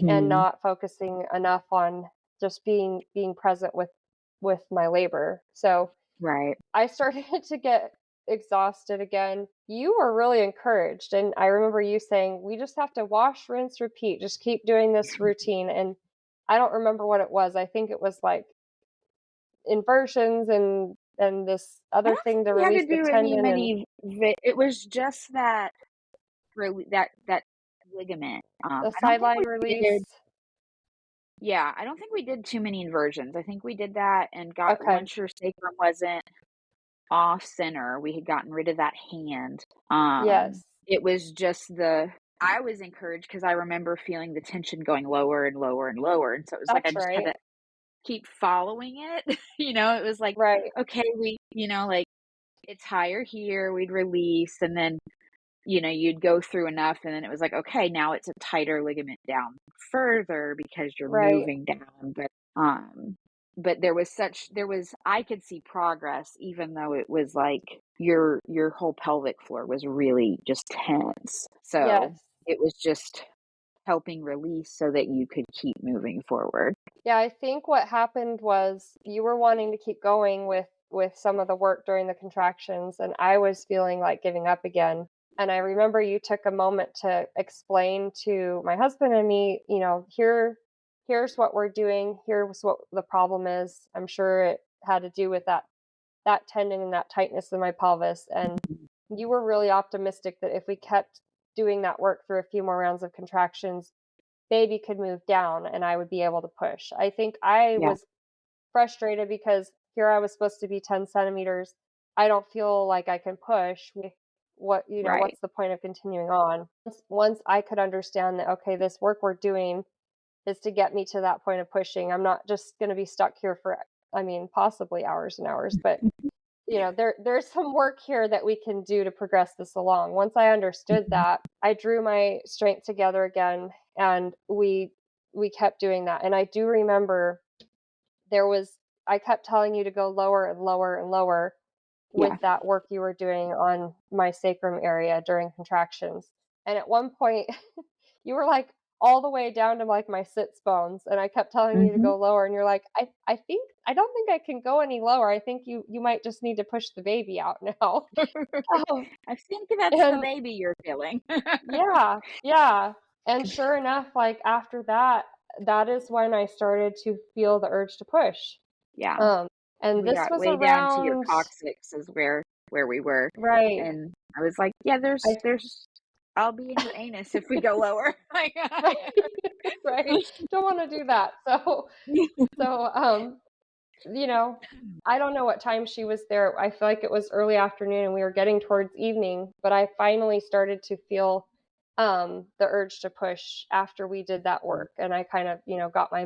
and Mhm. not focusing enough on just being present with my labor. So Right. I started to get exhausted again. You were really encouraged. And I remember you saying, we just have to wash, rinse, repeat. Just keep doing this routine. And I don't remember what it was. I think it was like inversions and this I other don't think thing to we had release to the do tendon and it was just that that ligament. the I don't think sideline we release. did Yeah, I don't think we did too many inversions. I think we did that and got Okay. once your sacrum wasn't off center, we had gotten rid of that hand. Yes. It was just I was encouraged because I remember feeling the tension going lower and lower and lower, and so it was like I That's just had right. to keep following it. It was like, Right. okay, like it's higher here, we'd release, and then you'd go through enough, and then it was like, okay, now it's a tighter ligament down further because you're Right. moving down. But but I could see progress, even though it was like your whole pelvic floor was really just tense. So Yes. it was just helping release so that you could keep moving forward. Yeah, I think what happened was you were wanting to keep going with some of the work during the contractions, and I was feeling like giving up again. And I remember you took a moment to explain to my husband and me, here's what we're doing, here's what the problem is. I'm sure it had to do with that tendon and that tightness in my pelvis. And you were really optimistic that if we kept doing that work through a few more rounds of contractions, baby could move down and I would be able to push. I think I Yeah. was frustrated because here I was supposed to be 10 centimeters. I don't feel like I can push. Right. What's the point of continuing on? Once I could understand that, okay, this work we're doing is to get me to that point of pushing. I'm not just going to be stuck here for, possibly hours and hours, but there's some work here that we can do to progress this along. Once I understood that, I drew my strength together again, and we kept doing that. And I do remember I kept telling you to go lower and lower and lower with Yeah. that work you were doing on my sacrum area during contractions. And at one point, you were like all the way down to like my sits bones, and I kept telling you to Mm-hmm. go lower, and you're like, I don't think I can go any lower. I think you might just need to push the baby out now. um, I think that's the and baby you're feeling. yeah, yeah. And sure enough, like after that, that is when I started to feel the urge to push. Yeah. Um, and We this got was way down to your around, coccyx is where we were. right. And I was like, yeah, I there's I'll be in your anus if we go lower. Like right, right. Don't want to do that. So you know, I don't know what time she was there. I feel like it was early afternoon and we were getting towards evening, but I finally started to feel the urge to push after we did that work, and I kind of, got my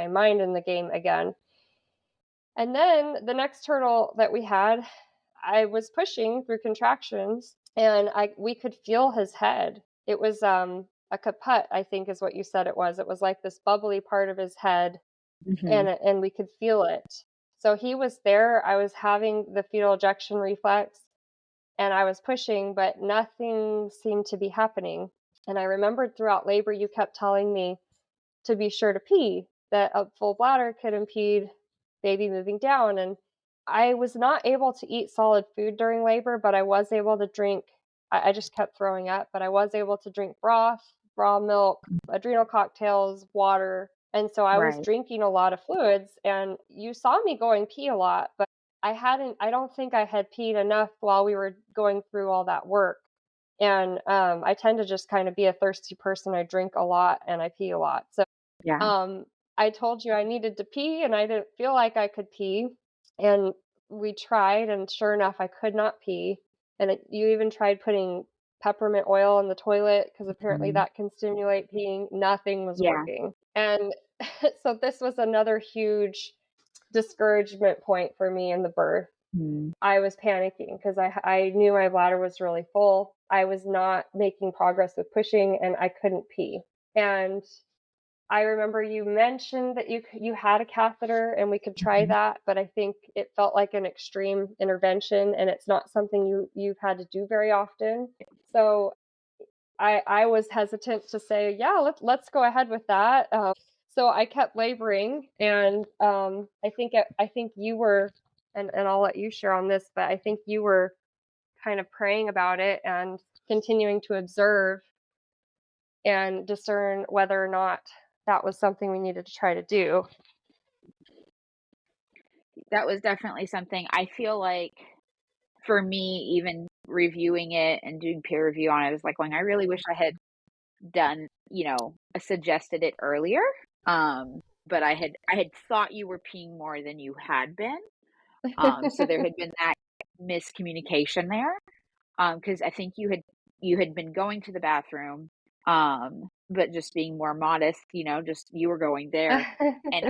mind in the game again. And then the next hurdle that we had, I was pushing through contractions and we could feel his head. It was a caput, I think is what you said it was. It was like this bubbly part of his head, Mhm. and we could feel it. So he was there. I was having the fetal ejection reflex and I was pushing, but nothing seemed to be happening. And I remembered throughout labor, you kept telling me to be sure to pee, that a full bladder could impede baby moving down. And I was not able to eat solid food during labor, but I was able to drink. I just kept throwing up, but I was able to drink broth, raw milk, adrenal cocktails, water. And so I was Right. drinking a lot of fluids, and you saw me going pee a lot, but I don't think I had peed enough while we were going through all that work. And I tend to just kind of be a thirsty person. I drink a lot and I pee a lot. So Yeah. um, I told you I needed to pee and I didn't feel like I could pee. And we tried, and sure enough, I could not pee. And you even tried putting peppermint oil in the toilet because apparently Mhm. that can stimulate peeing. Nothing was Yeah. working. And so this was another huge discouragement point for me in the birth. Mhm. I was panicking because I knew my bladder was really full. I was not making progress with pushing and I couldn't pee. And I remember you mentioned that you had a catheter and we could try Mhm. that, but I think it felt like an extreme intervention and it's not something you've had to do very often. So I was hesitant to say, yeah, let's go ahead with that. So I kept laboring, and I think you were, and I'll let you share on this, but I think you were kind of praying about it and continuing to observe and discern whether or not that was something we needed to try to do. That was definitely something I feel like for me, even reviewing it and doing peer review on it, I was like going, I really wish I had done, suggested it earlier. But I had thought you were peeing more than you had been. So there had been that miscommunication there. Because I think you had been going to the bathroom, but just being more modest, just you were going there. And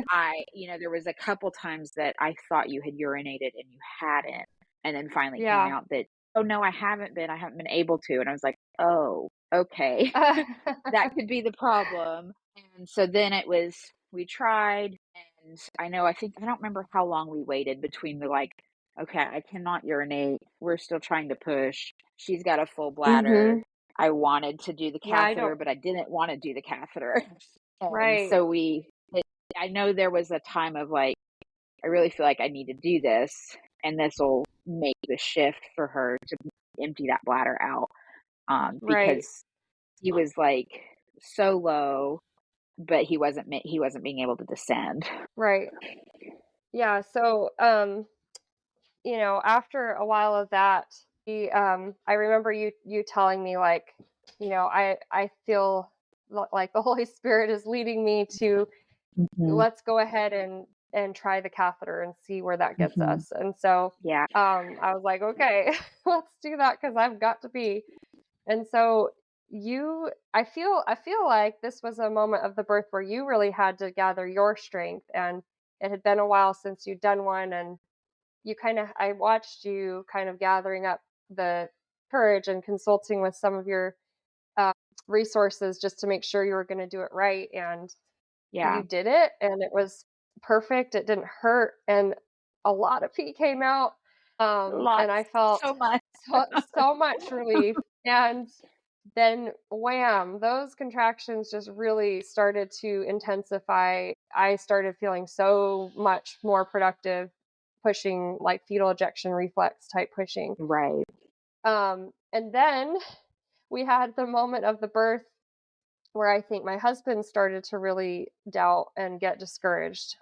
there was a couple times that I thought you had urinated and you hadn't. And then finally came Yeah. out that, oh no, I haven't been able to. And I was like, oh, okay. That could be the problem. And so then it was we tried, and I don't remember how long we waited between the like, okay, I cannot urinate. We're still trying to push. She's got a full bladder. Mhm. I wanted to do the Yeah, I catheter, don't but I didn't want to do the catheter. And right. so I know there was a time of like, I really feel like I need to do this, and this will make the shift for her to empty that bladder out. Right. Because he was like so low, but he wasn't being able to descend. Right. Yeah, so, after a while of that, I remember you telling me, like, I feel like the Holy Spirit is leading me to Mhm, let's go ahead and try the catheter and see where that gets mhm. us. And so, Yeah, I was like, okay, let's do that because I've got to be. And so I feel like this was a moment of the birth where you really had to gather your strength, and it had been a while since you'd done one, and I watched you kind of gathering up the courage and consulting with some of your uh, resources just to make sure you were going to do it right, and yeah. you did it, and it was perfect. It didn't hurt, and a lot of pee came out, and I Lots, felt so much. so much relief. And then wham, those contractions just really started to intensify. I started feeling so much more productive, pushing like fetal ejection reflex type pushing. Right. And then we had the moment of the birth where I think my husband started to really doubt and get discouraged.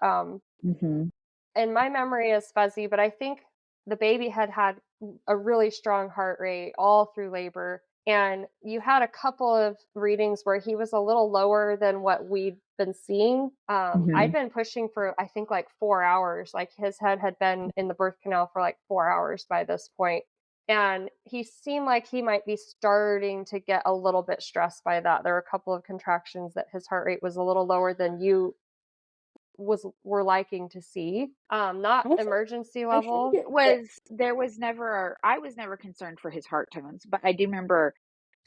Mhm. And my memory is fuzzy, but I think the baby had a really strong heart rate all through labor. And you had a couple of readings where he was a little lower than what we'd been seeing. I'd Mhm. been pushing for, I think, like 4 hours. Like his head had been in the birth canal for like 4 hours by this point. And he seemed like he might be starting to get a little bit stressed by that. There were a couple of contractions that his heart rate was a little lower than you were liking to see. Not I think emergency I think level. it was there was never I was never concerned for his heart tones, but I do remember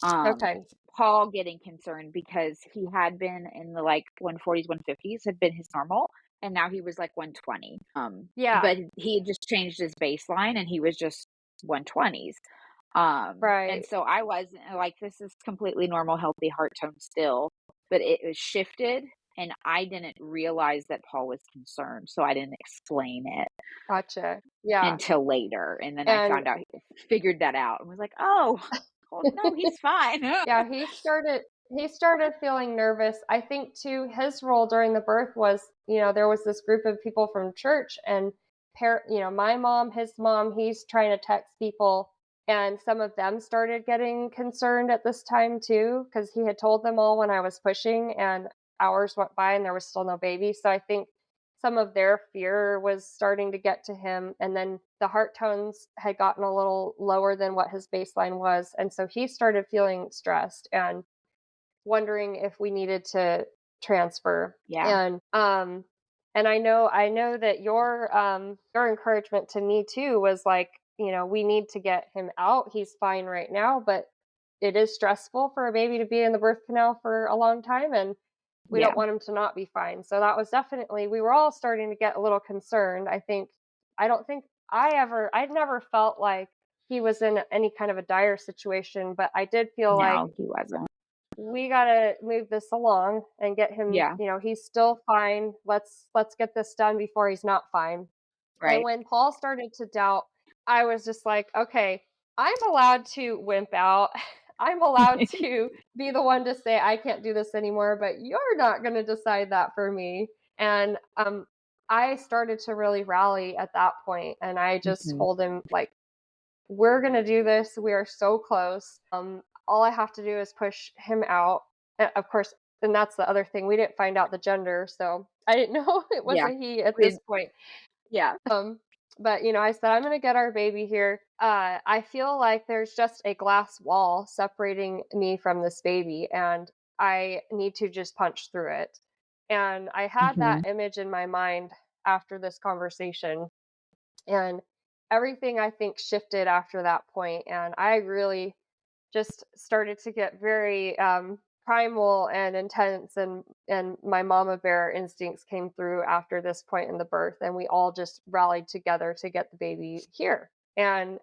um Okay. Paul getting concerned because he had been in the like 140s, 150s had been his normal, and now he was like 120. Yeah. But he had just changed his baseline and he was just 120s. And Right. so I wasn't like, this is completely normal, healthy heart tone still, but it was shifted, and I didn't realize that Paul was concerned. So I didn't explain it Gotcha. Yeah. until later. And then I And found out, figured that out and was like, oh, well, no, he's fine. yeah, he started feeling nervous. I think too his role during the birth was, there was this group of people from church and my mom, his mom, he's trying to text people, and some of them started getting concerned at this time too because he had told them all when I was pushing, and hours went by and there was still no baby. So I think some of their fear was starting to get to him, and then the heart tones had gotten a little lower than what his baseline was, and so he started feeling stressed and wondering if we needed to transfer. Yeah. And I know that your encouragement to me too was like, we need to get him out. He's fine right now, but it is stressful for a baby to be in the birth canal for a long time, and we don't Yeah. want him to not be fine. So that was definitely, we were all starting to get a little concerned. I don't think I'd never felt like he was in any kind of a dire situation, but I did feel like No, he wasn't. we got to move this along and get him, Yeah. he's still fine. Let's get this done before he's not fine. And Right. when Paul started to doubt, I was just like, okay, I'm allowed to wimp out. I'm allowed to be the one to say I can't do this anymore, but you're not going to decide that for me. And I started to really rally at that point, and I just Mhm. told him like, we're going to do this. We are so close. All I have to do is push him out. And of course, and that's the other thing. We didn't find out the gender, so I didn't know it was Yeah. a he at this We point. yeah. Um, but I said, I'm gonna get our baby here. I feel like there's just a glass wall separating me from this baby, and I need to just punch through it. And I had Mhm. that image in my mind after this conversation, and everything I think shifted after that point, and I really just started to get very primal and intense, and my mama bear instincts came through after this point in the birth, and we all just rallied together to get the baby here. And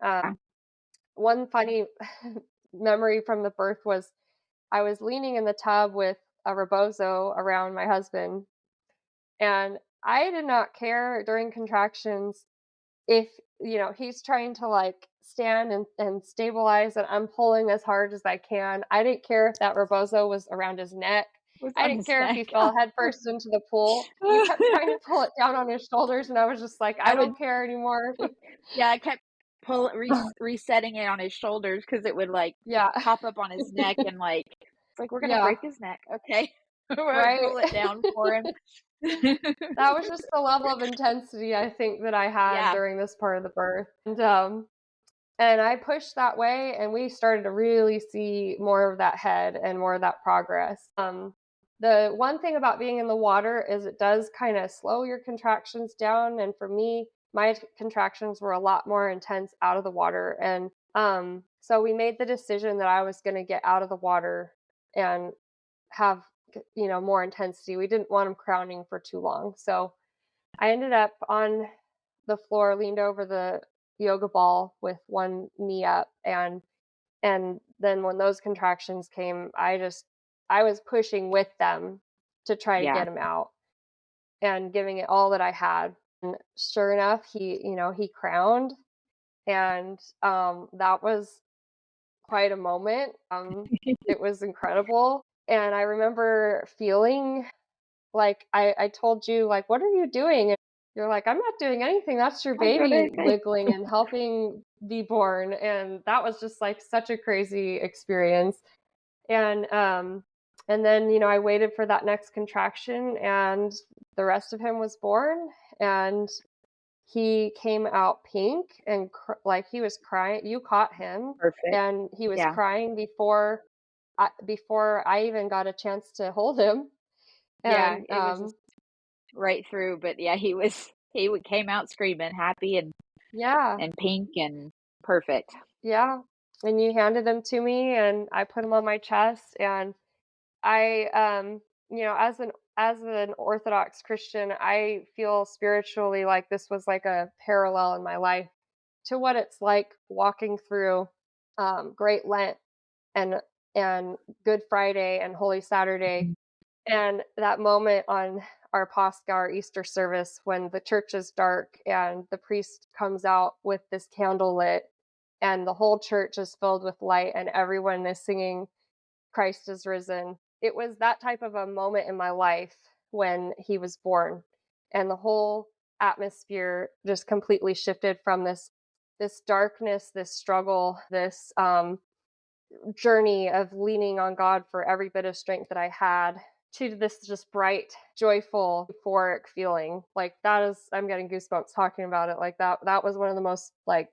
one funny memory from the birth was I was leaning in the tub with a rebozo around my husband, and I did not care during contractions if, he's trying to like stand and stabilize, and I'm pulling as hard as I can. I didn't care if that rebozo was around his neck. Was I on didn't his care if he neck. fell headfirst into the pool. He kept trying to pull it down on his shoulders, and I was just like, I don't care anymore. Yeah, I kept resetting it on his shoulders because it would like Yeah. pop up on his neck and like it's like we're gonna Yeah. break his neck. Okay. Right. Pull it down for him. That was just the level of intensity I think that I had Yeah. during this part of the birth. And I pushed that way, and we started to really see more of that head and more of that progress. The one thing about being in the water is it does kind of slow your contractions down. And for me, my contractions were a lot more intense out of the water. And so we made the decision that I was going to get out of the water and have, more intensity. We didn't want them crowning for too long. So I ended up on the floor, leaned over the yoga ball with one knee up, and then when those contractions came, I was pushing with them to try to Yeah. get him out and giving it all that I had. And sure enough, he crowned, and that was quite a moment. It was incredible, and I remember feeling like I told you, like, what are you doing? And you're like, I'm not doing anything. That's your I'm doing baby anything. wiggling and helping be born. And that was just like such a crazy experience. And then, I waited for that next contraction, and the rest of him was born, and he came out pink and like he was crying. You caught him, Perfect. and he was Yeah. crying before I even got a chance to hold him. Yeah. And It was just right through, but yeah, he came out screaming, happy yeah, and pink and perfect. yeah. And you handed him to me, and I put him on my chest, and I, as an Orthodox Christian, I feel spiritually like this was like a parallel in my life to what it's like walking through Great Lent and Good Friday and Holy Saturday, and that moment on our Pascha, our Easter service, when the church is dark and the priest comes out with this candle lit, and the whole church is filled with light, and everyone is singing Christ is risen. It was that type of a moment in my life when he was born, and the whole atmosphere just completely shifted from this darkness, this struggle, this journey of leaning on God for every bit of strength that I had, to this just bright, joyful, euphoric feeling. Like that is, I'm getting goosebumps talking about it. Like that was one of the most like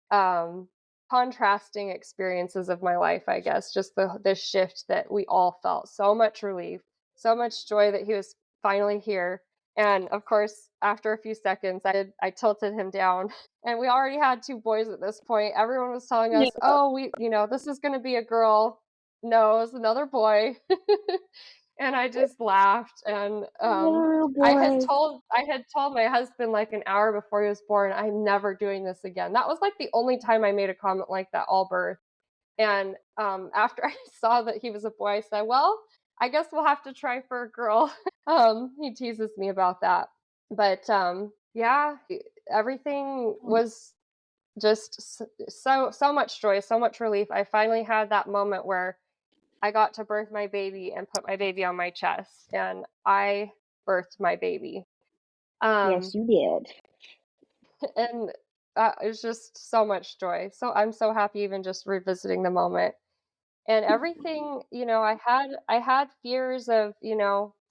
um contrasting experiences of my life, I guess. Just the shift that we all felt. So much relief, so much joy that he was finally here. And of course, after a few seconds, I tilted him down, and we already had two boys at this point. Everyone was telling Yeah. us, "Oh, this is going to be a girl." No, it was another boy. And I just laughed, and Oh I boy. had told my husband like an hour before he was born, I'm never doing this again. That was like the only time I made a comment like that all birth. And after I saw that he was a boy, I said, "Well, I guess we'll have to try for a girl." He teases me about that, but yeah, everything was just so much joy, so much relief. I finally had that moment where I got to birth my baby and put my baby on my chest, and I birthed my baby. Yes, Um, you did. and it was just so much joy. So I'm so happy even just revisiting the moment. And everything, I had fears of,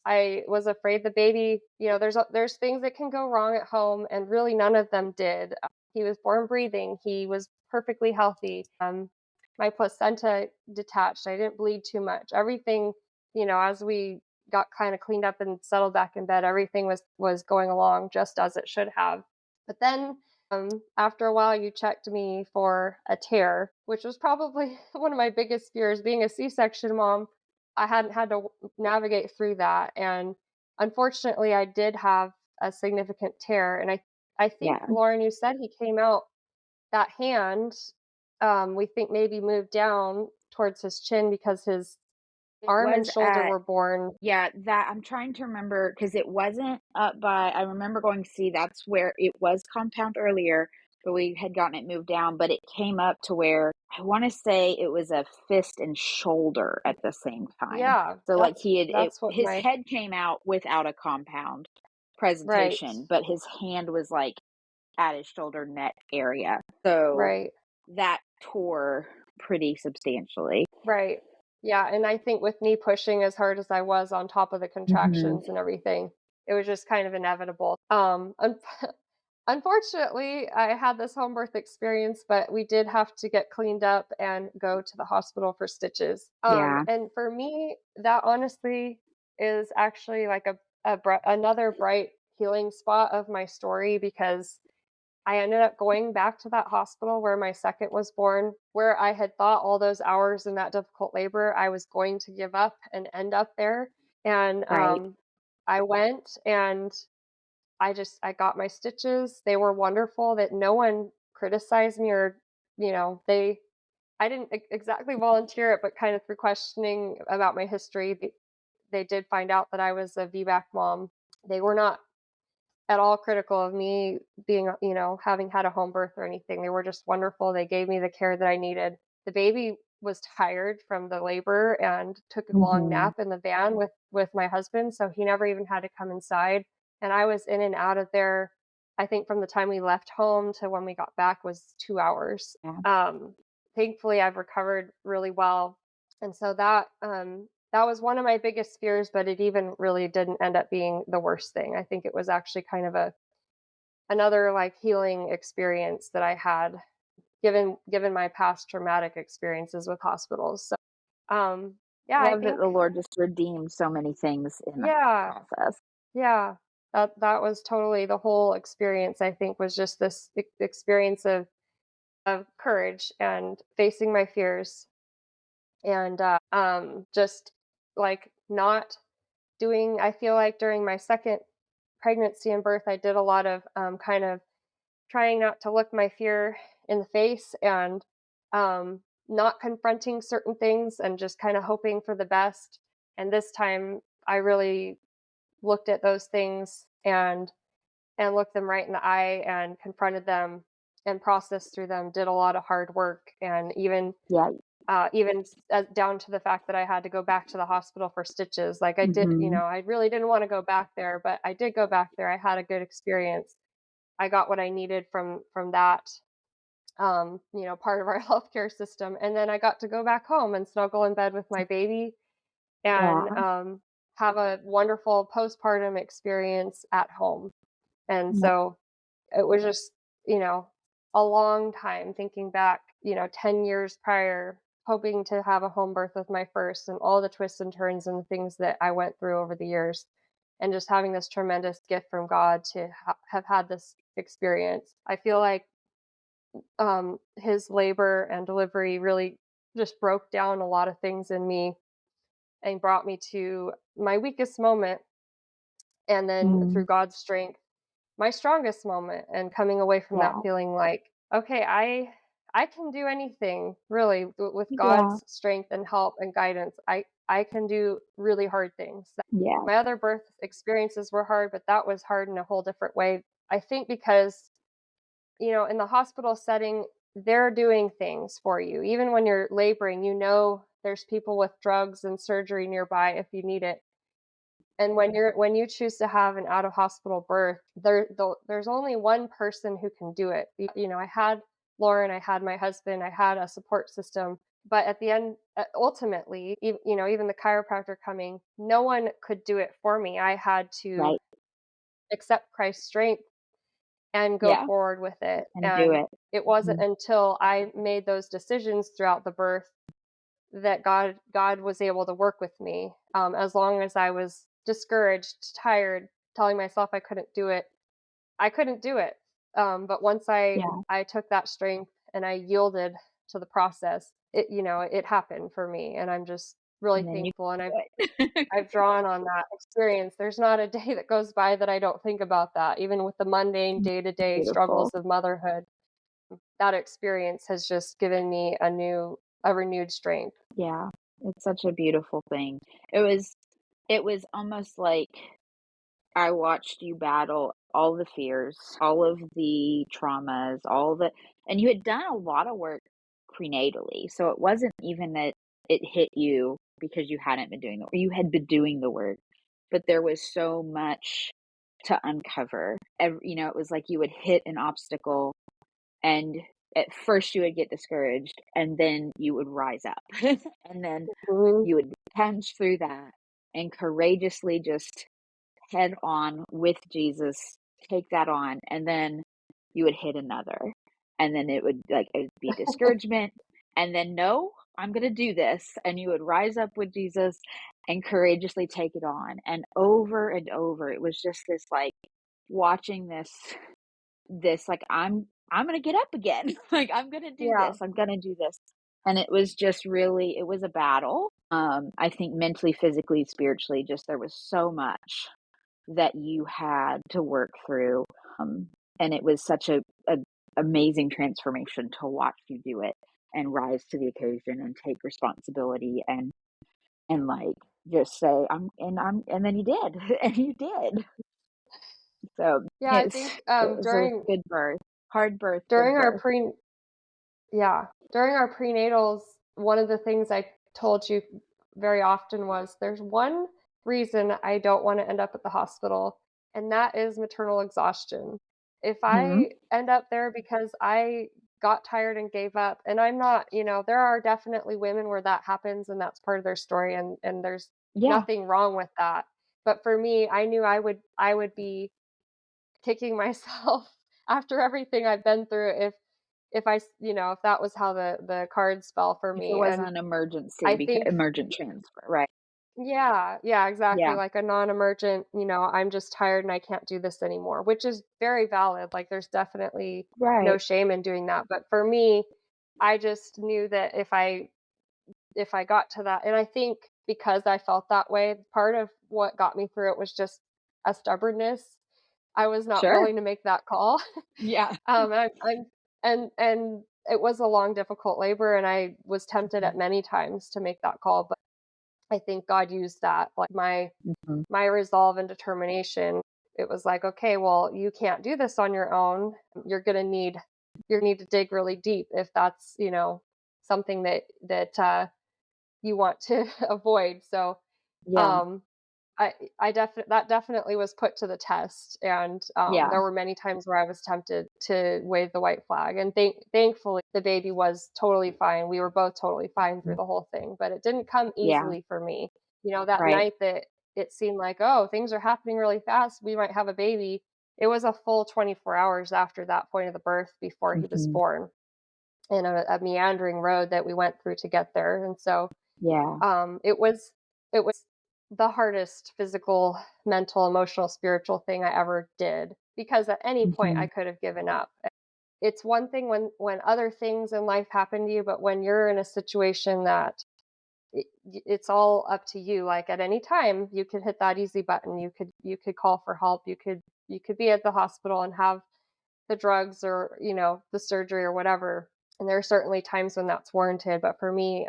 I was afraid the baby, there's things that can go wrong at home, and really none of them did. He was born breathing. He was perfectly healthy. My placenta detached. I didn't bleed too much. Everything, as we got kind of cleaned up and settled back in bed, everything was going along just as it should have. But then after a while, you checked me for a tear, which was probably one of my biggest fears. Being a C-section mom, I hadn't had to navigate through that, and unfortunately, I did have a significant tear, and I think, Yeah. Lauren, you said he came out that hand, we think maybe moved down towards his chin because his It arm and was shoulder at were born. Yeah, that I'm trying to remember because it wasn't up by I remember going to see that's where it was compound earlier, but we had gotten it moved down, but it came up to where I wanna say it was a fist and shoulder at the same time. Yeah, So, like, that's what his my head came out without a compound right, presentation, but his hand was, like, at his shoulder neck area. So, right. that tore pretty substantially. Right. Yeah, and I think with me pushing as hard as I was on top of the Mhm. contractions and everything, it was just kind of inevitable. Unfortunately, I had this home birth experience, but we did have to get cleaned up and go to the hospital for stitches. Yeah, And for me, that honestly is actually like another bright healing spot of my story because I ended up going back to that hospital where my second was born, where I had thought all those hours in that difficult labor I was going to give up and end up there. And right. I went and I got my stitches. They were wonderful that no one criticized me or, I didn't exactly volunteer it, but kind of through questioning about my history, they did find out that I was a VBAC mom. They were not at all critical of me being, having had a home birth or anything. They were just wonderful. They gave me the care that I needed. The baby was tired from the labor and took a long Mhm. nap in the van with my husband, so he never even had to come inside. And I was in and out of there. I think from the time we left home to when we got back was 2 hours. Yeah. Um, Thankfully, I've recovered really well, and so that was one of my biggest fears, but it even really didn't end up being the worst thing. I think it was actually kind of a another like healing experience that I had given my past traumatic experiences with hospitals. So yeah, I I love that think the Lord just redeemed so many things in the yeah, process. yeah. That was totally the whole experience, I think, was just this experience of courage and facing my fears and just like not doing I feel like during my second pregnancy and birth, I did a lot of kind of trying not to look my fear in the face and not confronting certain things and just kind of hoping for the best. And this time, I really looked at those things and looked them right in the eye and confronted them and processed through them. Did a lot of hard work and Yeah. down to the fact that I had to go back to the hospital for stitches. Like I did, Mhm. I really didn't want to go back there, but I did go back there. I had a good experience. I got what I needed from that, part of our healthcare system, and then I got to go back home and snuggle in bed with my baby and Yeah. have a wonderful postpartum experience at home. And Yeah. so it was just, you know, a long time thinking back, 10 years prior, hoping to have a home birth with my first and all the twists and turns and the things that I went through over the years. And just having this tremendous gift from God to have had this experience. I feel like his labor and delivery really just broke down a lot of things in me and brought me to my weakest moment. And then through Mhm. God's strength, my strongest moment and coming away from that Yeah. feeling like, okay, I can do anything really with Yeah. God's strength and help and guidance. I can do really hard things. Yeah. My other birth experiences were hard, but that was hard in a whole different way. I think because, in the hospital setting, they're doing things for you. Even when you're laboring, there's people with drugs and surgery nearby if you need it. And when you choose to have an out of hospital birth, there's only one person who can do it. I had Lauren, I had my husband, I had a support system, but at the end, ultimately, even the chiropractor coming, no one could do it for me. I had to Right. accept Christ's strength and go Yeah. forward with it. And do And it. it wasn't Mhm. until I made those decisions throughout the birth that God was able to work with me. As long as I was discouraged, tired, telling myself I couldn't do it, I couldn't do it. But once Yeah. I took that strength and I yielded to the process, it happened for me, and I'm just really And then you thankful, and do it. I've drawn on that experience. There's not a day that goes by that I don't think about that, even with the mundane day-to-day Beautiful. struggles of motherhood. That experience has just given me a renewed strength. Yeah. It's such a beautiful thing. It was almost like I watched you battle all the fears, all of the traumas, and you had done a lot of work prenatally. So it wasn't even that it hit you because you hadn't been doing the work. You had been doing the work, but there was so much to uncover. It was like you would hit an obstacle, and at first you would get discouraged, and then you would rise up. And then Mhm. you would punch through that and courageously just head on with Jesus, take that on, and then you would hit another. And then it'd be discouragement. And then, no, I'm going to do this. And you would rise up with Jesus and courageously take it on. And over, it was just this like watching this like I'm going to get up again. Like I'm going to do Yeah. this. I'm going to do this. And it was just really, it was a battle. I think mentally, physically, spiritually, just there was so much that you had to work through. And it was such a amazing transformation to watch you do it and rise to the occasion and take responsibility and like just say and then you did and you did. So Yeah, I it's think, it was a during good birth, hard birth, good during our birth. pre yeah, during our prenatals, one of the things I told you very often was there's one reason I don't want to end up at the hospital, and that is maternal exhaustion. If Hmm. I end up there because I got tired and gave up, and I'm not, there are definitely women where that happens and that's part of their story, and there's Yeah, nothing wrong with that. But for me, I knew I would be kicking myself after everything I've been through if that was how the cards fell for if it me. wasn't And an emergency, I because think emergent transfer, right? yeah, yeah, exactly, Yeah, like a non-emergent, I'm just tired and I can't do this anymore, which is very valid. Like there's definitely no right, shame in doing that. But for me, I just knew that if I got to that, and I think because I felt that way, part of what got me through it was just a stubbornness. I was not sure, willing to make that call. yeah. I'm and it was a long, difficult labor, and I was tempted at many times to make that call, but I think God used that, like Hmm. my resolve and determination. It was like, okay, well, you can't do this on your own. You're need to dig really deep if that's something that you want to avoid. So Yeah, um, that definitely was put to the test, and yeah. there were many times where I was tempted to wave the white flag, and thankfully the baby was totally fine. We were both totally fine through the whole thing, but it didn't come Yeah, easily for me. That right. night that it seemed like, oh, things are happening really fast, we might have a baby. It was a full 24 hours after that point of the birth before he was Mhm. born, in a meandering road that we went through to get there. And so Yeah. it was the hardest physical, mental, emotional, spiritual thing I ever did, because at any point I Mhm. could have given up. It's one thing when other things in life happen to you, but when you're in a situation that it's all up to you, like at any time you could hit that easy button, you could call for help, you could be at the hospital and have the drugs or the surgery or whatever. And there are certainly times when that's warranted, but for me,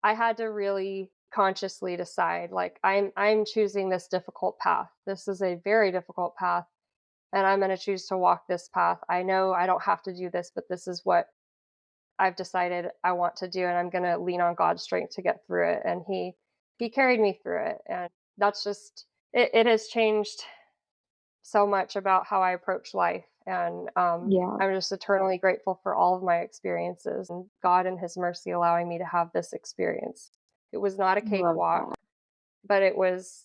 I had to really consciously decide, like, I'm choosing this difficult path. This is a very difficult path, and I'm going to choose to walk this path. I know I don't have to do this, but this is what I've decided I want to do, and I'm going to lean on God's strength to get through it. And he carried me through it, and that's just it has changed so much about how I approach life. And Yeah. I'm just eternally grateful for all of my experiences and God and His mercy allowing me to have this experience. It was not a I love cakewalk, that. but it was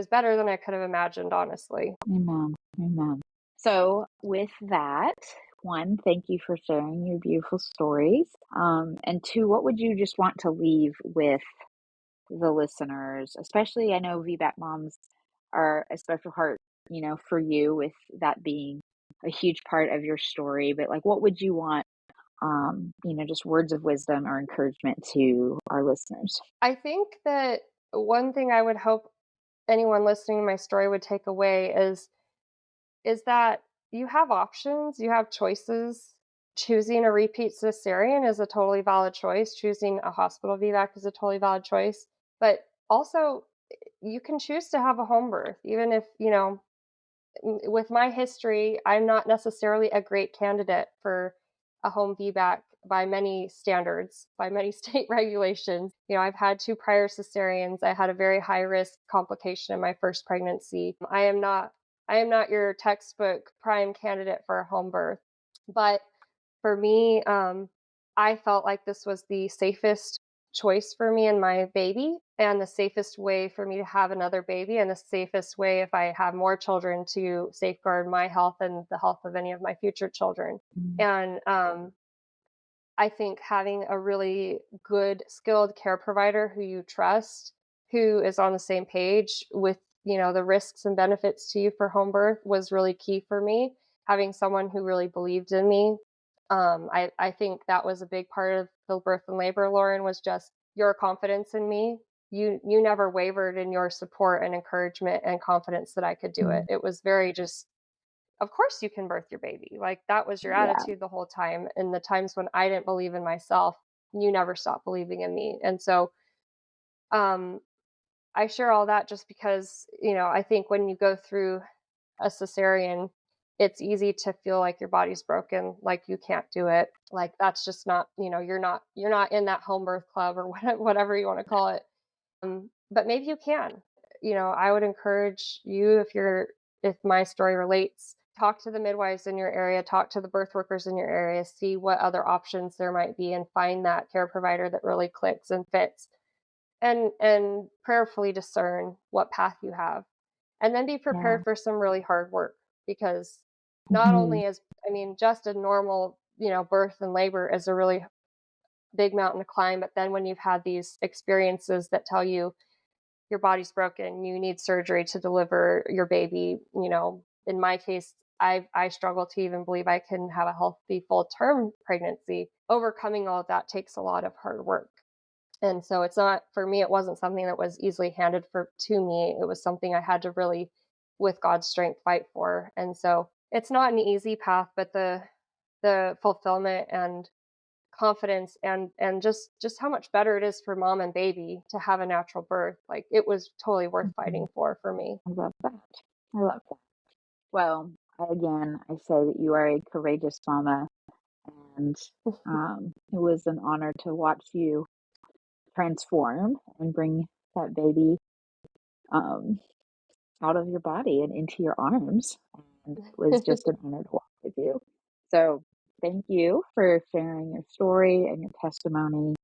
better than I could have imagined, honestly. Amen. Amen. So, with that, one, thank you for sharing your beautiful stories. And two, what would you just want to leave with the listeners? Especially, I know VBAC moms are a special heart, for you, with that being a huge part of your story. But like, what would you want just words of wisdom or encouragement to our listeners? I think that one thing I would hope anyone listening to my story would take away is that you have options, you have choices. Choosing a repeat cesarean is a totally valid choice. Choosing a hospital VBAC is a totally valid choice. But also, you can choose to have a home birth, even if, with my history, I'm not necessarily a great candidate for a home VBAC by many standards, by many state regulations. I've had 2 prior cesareans. I had a very high risk complication in my first pregnancy. I am not your textbook prime candidate for a home birth. But for me, I felt like this was the safest choice for me and my baby, and the safest way for me to have another baby, and the safest way, if I have more children, to safeguard my health and the health of any of my future children. And I think having a really good, skilled care provider who you trust, who is on the same page with, the risks and benefits to you for home birth was really key for me. Having someone who really believed in me. I think that was a big part of the birth and labor, Lauren, was just your confidence in me. You never wavered in your support and encouragement and confidence that I could do it. It was very just, of course you can birth your baby. Like, that was your attitude the whole time. And the times when I didn't believe in myself, you never stopped believing in me. And so I share all that just because, I think when you go through a cesarean, it's easy to feel like your body's broken, like you can't do it. Like, that's just not, you're not in that home birth club or whatever you want to call it. But maybe you can. I would encourage you, if my story relates, talk to the midwives in your area, talk to the birth workers in your area, see what other options there might be, and find that care provider that really clicks and fits, and prayerfully discern what path you have, and then be prepared for some really hard work, because not only just a normal, birth and labor is a really big mountain to climb, but then when you've had these experiences that tell you your body's broken, you need surgery to deliver your baby, in my case, I struggle to even believe I can have a healthy full-term pregnancy. Overcoming all of that takes a lot of hard work. And so it's not, for me, it wasn't something that was easily handed to me. It was something I had to really, with God's strength, fight for. And so it's not an easy path, but the fulfillment and confidence and just how much better it is for mom and baby to have a natural birth, like, it was totally worth fighting for me. I love that. Well, again, I say that you are a courageous mama, and it was an honor to watch you transform and bring that baby out of your body and into your arms. And it was just an honor to walk with you. So thank you for sharing your story and your testimony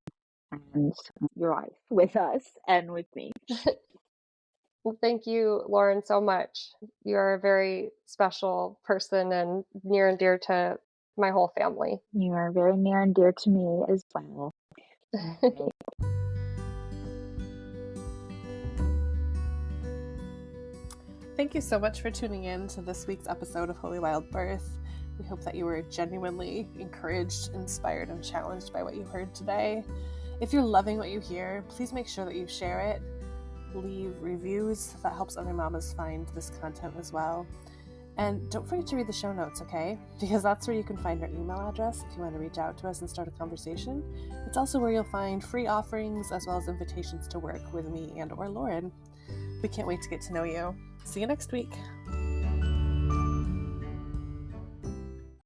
and your life with us and with me. Well, thank you, Lauren, so much. You're a very special person and near and dear to my whole family. You are very near and dear to me as well. Thank you so much for tuning in to this week's episode of Holy Wild Birth. We hope that you were genuinely encouraged, inspired, and challenged by what you heard today. If you're loving what you hear, please make sure that you share it. Leave reviews. That helps other mamas find this content as well. And don't forget to read the show notes, okay? Because that's where you can find our email address if you want to reach out to us and start a conversation. It's also where you'll find free offerings as well as invitations to work with me and or Lauren. We can't wait to get to know you. See you next week.